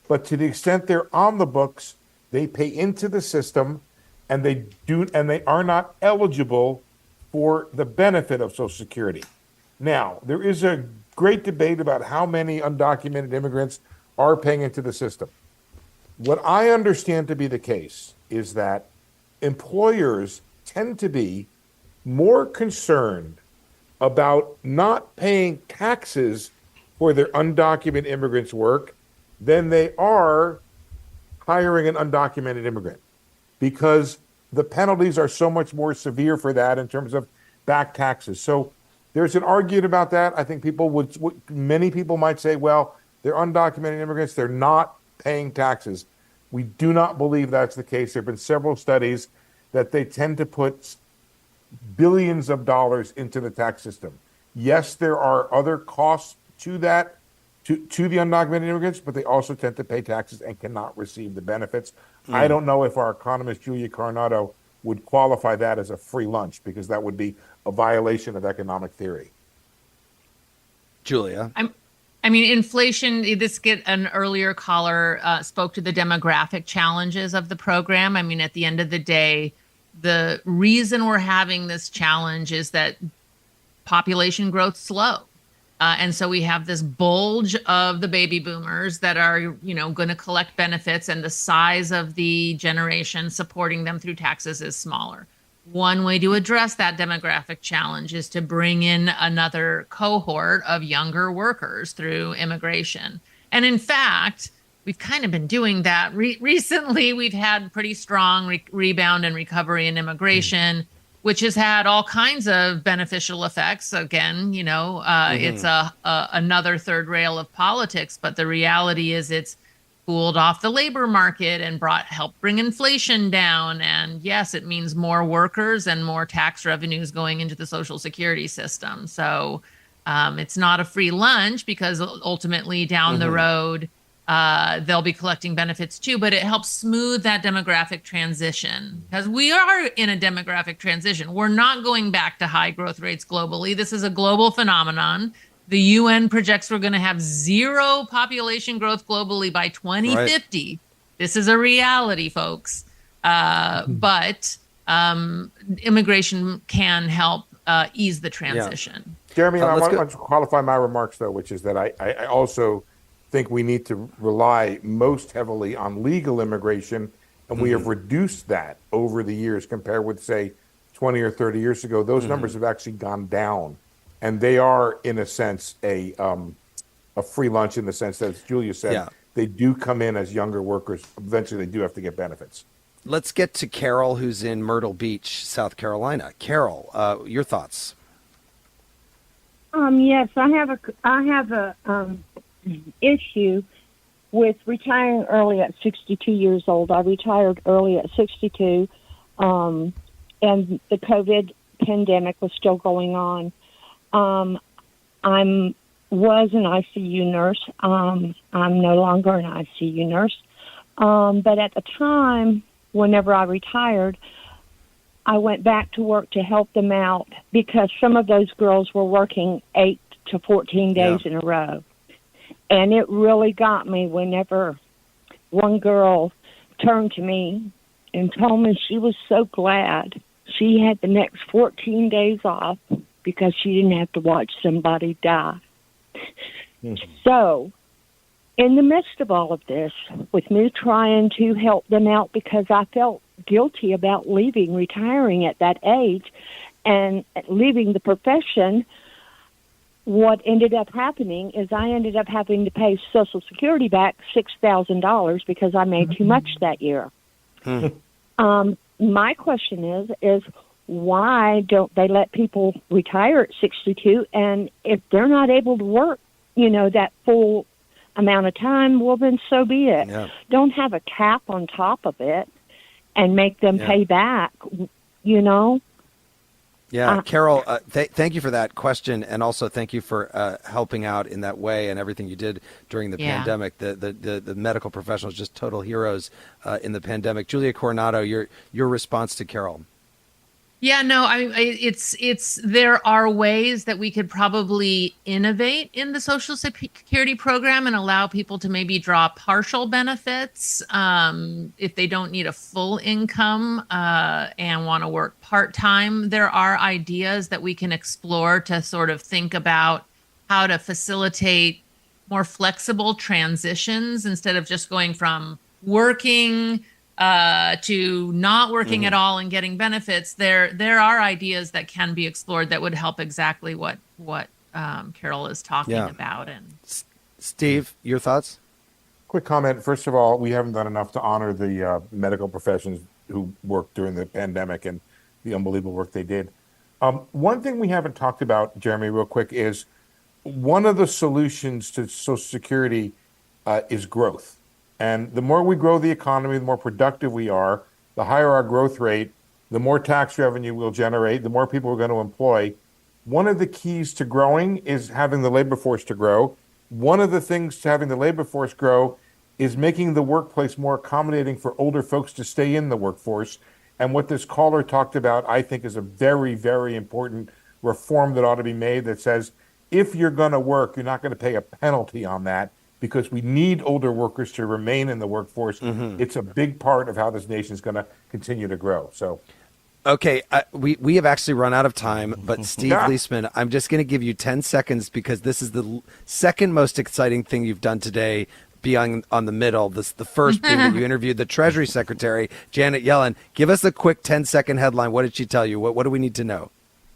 S4: But to the extent they're on the books, they pay into the system, and they are not eligible for the benefit of Social Security. Now, there is a great debate about how many undocumented immigrants are paying into the system. What I understand to be the case is that employers tend to be more concerned about not paying taxes for their undocumented immigrants' work than they are hiring an undocumented immigrant, because the penalties are so much more severe for that in terms of back taxes. So there's an argument about that. I think many people might say, well, they're undocumented immigrants, they're not paying taxes. We do not believe that's the case. There have been several studies that they tend to put billions of dollars into the tax system. Yes, there are other costs to that, to the undocumented immigrants, but they also tend to pay taxes and cannot receive the benefits. I don't know if our economist, Julia Coronado, would qualify that as a free lunch, because that would be a violation of economic theory.
S1: Julia?
S2: Inflation, an earlier caller spoke to the demographic challenges of the program. At the end of the day, the reason we're having this challenge is that population growth slow. And so we have this bulge of the baby boomers that are, going to collect benefits, and the size of the generation supporting them through taxes is smaller. One way to address that demographic challenge is to bring in another cohort of younger workers through immigration. And in fact, we've kind of been doing that recently. We've had pretty strong rebound and recovery in immigration, which has had all kinds of beneficial effects. Again, it's another third rail of politics, but the reality is it's cooled off the labor market and helped bring inflation down. And yes, it means more workers and more tax revenues going into the Social Security system. So it's not a free lunch, because ultimately down the road, they'll be collecting benefits too, but it helps smooth that demographic transition, because we are in a demographic transition. We're not going back to high growth rates globally. This is a global phenomenon. The UN projects we're going to have zero population growth globally by 2050. Right. This is a reality, folks. But immigration can help ease the transition.
S4: Yeah. Jeremy, I want to qualify my remarks, though, which is that I also think we need to rely most heavily on legal immigration, and we have reduced that over the years compared with, say, 20 or 30 years ago. Those numbers have actually gone down, and they are, in a sense, a free lunch, in the sense that, as Julia said, they do come in as younger workers. Eventually, they do have to get benefits.
S1: Let's get to Carol, who's in Myrtle Beach, South Carolina. Carol, your thoughts?
S22: Yes, I have a issue with retiring early at 62 years old. I retired early at 62, and the COVID pandemic was still going on. I was an ICU nurse. I'm no longer an ICU nurse. But at the time, whenever I retired, I went back to work to help them out, because some of those girls were working 8 to 14 days in a row. And it really got me whenever one girl turned to me and told me she was so glad she had the next 14 days off because she didn't have to watch somebody die. So, in the midst of all of this, with me trying to help them out, because I felt guilty about retiring at that age and leaving the profession, what ended up happening is I ended up having to pay Social Security back $6,000 because I made too much that year. My question is why don't they let people retire at 62? And if they're not able to work, that full amount of time, well, then so be it. Yeah. Don't have a cap on top of it and make them pay back,
S1: Yeah, Carol, thank you for that question, and also thank you for helping out in that way and everything you did during the pandemic. The medical professionals, just total heroes in the pandemic. Julia Coronado, your response to Carol.
S2: Yeah, no, it's there are ways that we could probably innovate in the Social Security program and allow people to maybe draw partial benefits if they don't need a full income and want to work part-time. There are ideas that we can explore to sort of think about how to facilitate more flexible transitions instead of just going from working to not working at all and getting benefits. There are ideas that can be explored that would help exactly what Carol is talking about. And
S1: Steve, your thoughts?
S4: Quick comment. First of all, we haven't done enough to honor the medical professions who worked during the pandemic and the unbelievable work they did. One thing we haven't talked about, Jeremy, real quick, is one of the solutions to Social Security is growth. And the more we grow the economy, the more productive we are, the higher our growth rate, the more tax revenue we'll generate, the more people we're going to employ. One of the keys to growing is having the labor force to grow. One of the things to having the labor force grow is making the workplace more accommodating for older folks to stay in the workforce. And what this caller talked about, I think, is a very, very important reform that ought to be made that says, if you're going to work, you're not going to pay a penalty on that, because we need older workers to remain in the workforce. It's a big part of how this nation is going to continue to grow. So,
S1: Okay, we have actually run out of time, but Steve Liesman, I'm just going to give you 10 seconds because this is the second most exciting thing you've done today beyond on the middle. This the first being that you interviewed the Treasury Secretary, Janet Yellen. Give us a quick 10-second headline. What did she tell you? What do we need to know?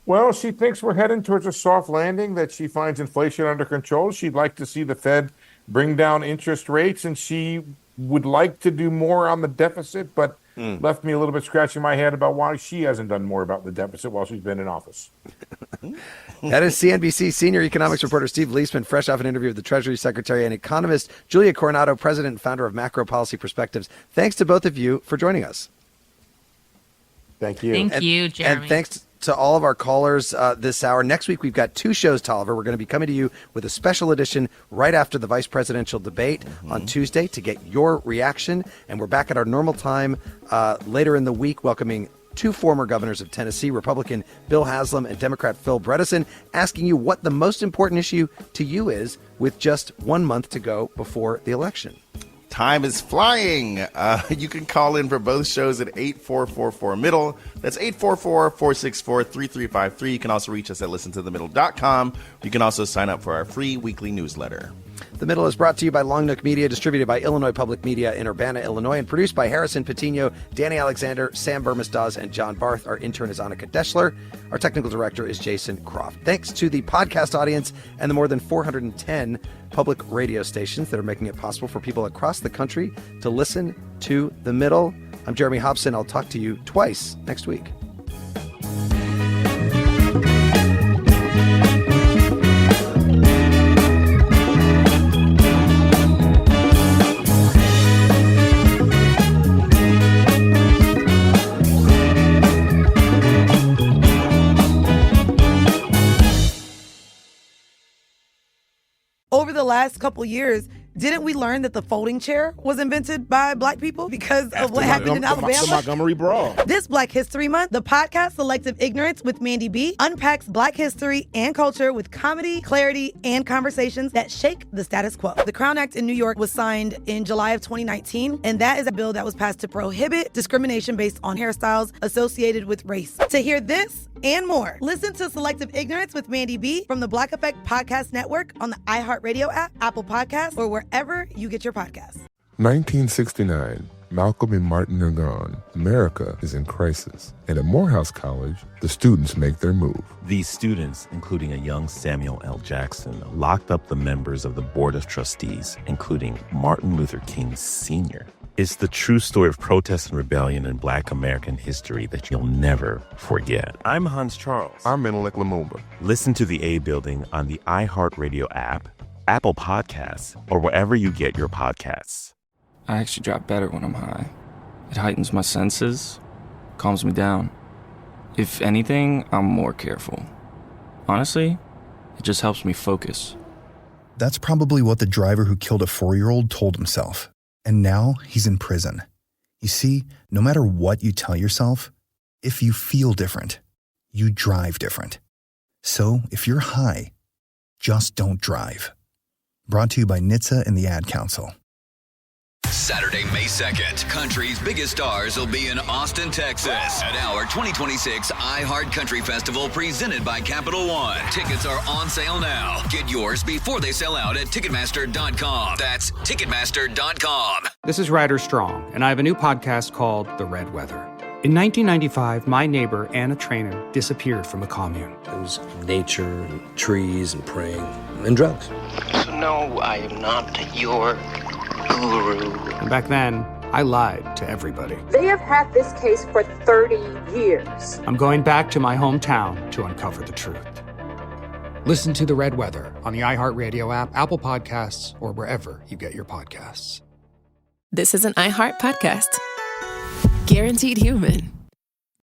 S4: Well, she thinks we're heading towards a soft landing, that she finds inflation under control. She'd like to see the Fed bring down interest rates, and she would like to do more on the deficit, but left me a little bit scratching my head about why she hasn't done more about the deficit while she's been in office.
S1: That is CNBC senior economics reporter Steve Liesman, fresh off an interview with the Treasury Secretary, and economist Julia Coronado, president and founder of MacroPolicy Perspectives. Thanks to both of you for joining us.
S4: Thank you.
S2: Thank you, Jeremy.
S1: And thanks to all of our callers this hour. Next week, we've got two shows, Tolliver. We're going to be coming to you with a special edition right after the vice presidential debate on Tuesday to get your reaction. And we're back at our normal time later in the week, welcoming two former governors of Tennessee, Republican Bill Haslam and Democrat Phil Bredesen, asking you what the most important issue to you is with just 1 month to go before the election.
S3: Time is flying. You can call in for both shows at 8444-MIDDLE. That's 844-464-3353. You can also reach us at listentothemiddle.com. You can also sign up for our free weekly newsletter.
S1: The Middle is brought to you by Long Nook Media, distributed by Illinois Public Media in Urbana, Illinois, and produced by Harrison Patino, Danny Alexander, Sam Burmistaz, and John Barth. Our intern is Annika Deschler. Our technical director is Jason Croft. Thanks to the podcast audience and the more than 410 public radio stations that are making it possible for people across the country to listen to The Middle. I'm Jeremy Hobson. I'll talk to you twice next week.
S7: Over the last couple years, didn't we learn that the folding chair was invented by Black people because of what happened in Alabama?
S36: The Montgomery Brawl.
S7: This Black History Month, the podcast Selective Ignorance with Mandy B unpacks Black history and culture with comedy, clarity, and conversations that shake the status quo. The Crown Act in New York was signed in July of 2019, and that is a bill that was passed to prohibit discrimination based on hairstyles associated with race. To hear this and more, listen to Selective Ignorance with Mandy B from the Black Effect Podcast Network on the iHeartRadio app, Apple Podcasts, or wherever you get your podcasts.
S8: 1969. Malcolm and Martin are gone. America is in crisis. And at Morehouse College, the students make their move.
S9: These students, including a young Samuel L. Jackson, locked up the members of the Board of Trustees, including Martin Luther King Sr. It's the true story of protest and rebellion in Black American history that you'll never forget. I'm Hans Charles.
S8: I'm Menelik Lumumba.
S9: Listen to The A Building on the iHeartRadio app, Apple Podcasts, or wherever you get your podcasts.
S24: I actually drop better when I'm high. It heightens my senses, calms me down. If anything, I'm more careful. Honestly, it just helps me focus.
S31: That's probably what the driver who killed a 4-year-old told himself. And now he's in prison. You see, no matter what you tell yourself, if you feel different, you drive different. So if you're high, just don't drive. Brought to you by NHTSA and the Ad Council.
S10: Saturday, May 2nd, country's biggest stars will be in Austin, Texas at our 2026 iHeart Country Festival presented by Capital One. Tickets are on sale now. Get yours before they sell out at Ticketmaster.com. That's Ticketmaster.com.
S16: This is Ryder Strong, and I have a new podcast called The Red Weather. In 1995, my neighbor, Anna Trainer, disappeared from a commune.
S11: It was nature and trees and praying and drugs.
S12: So no, I am not your guru.
S16: And back then, I lied to everybody.
S13: They have had this case for 30 years.
S16: I'm going back to my hometown to uncover the truth. Listen to The Red Weather on the iHeartRadio app, Apple Podcasts, or wherever you get your podcasts.
S14: This is an iHeart podcast. Guaranteed Human.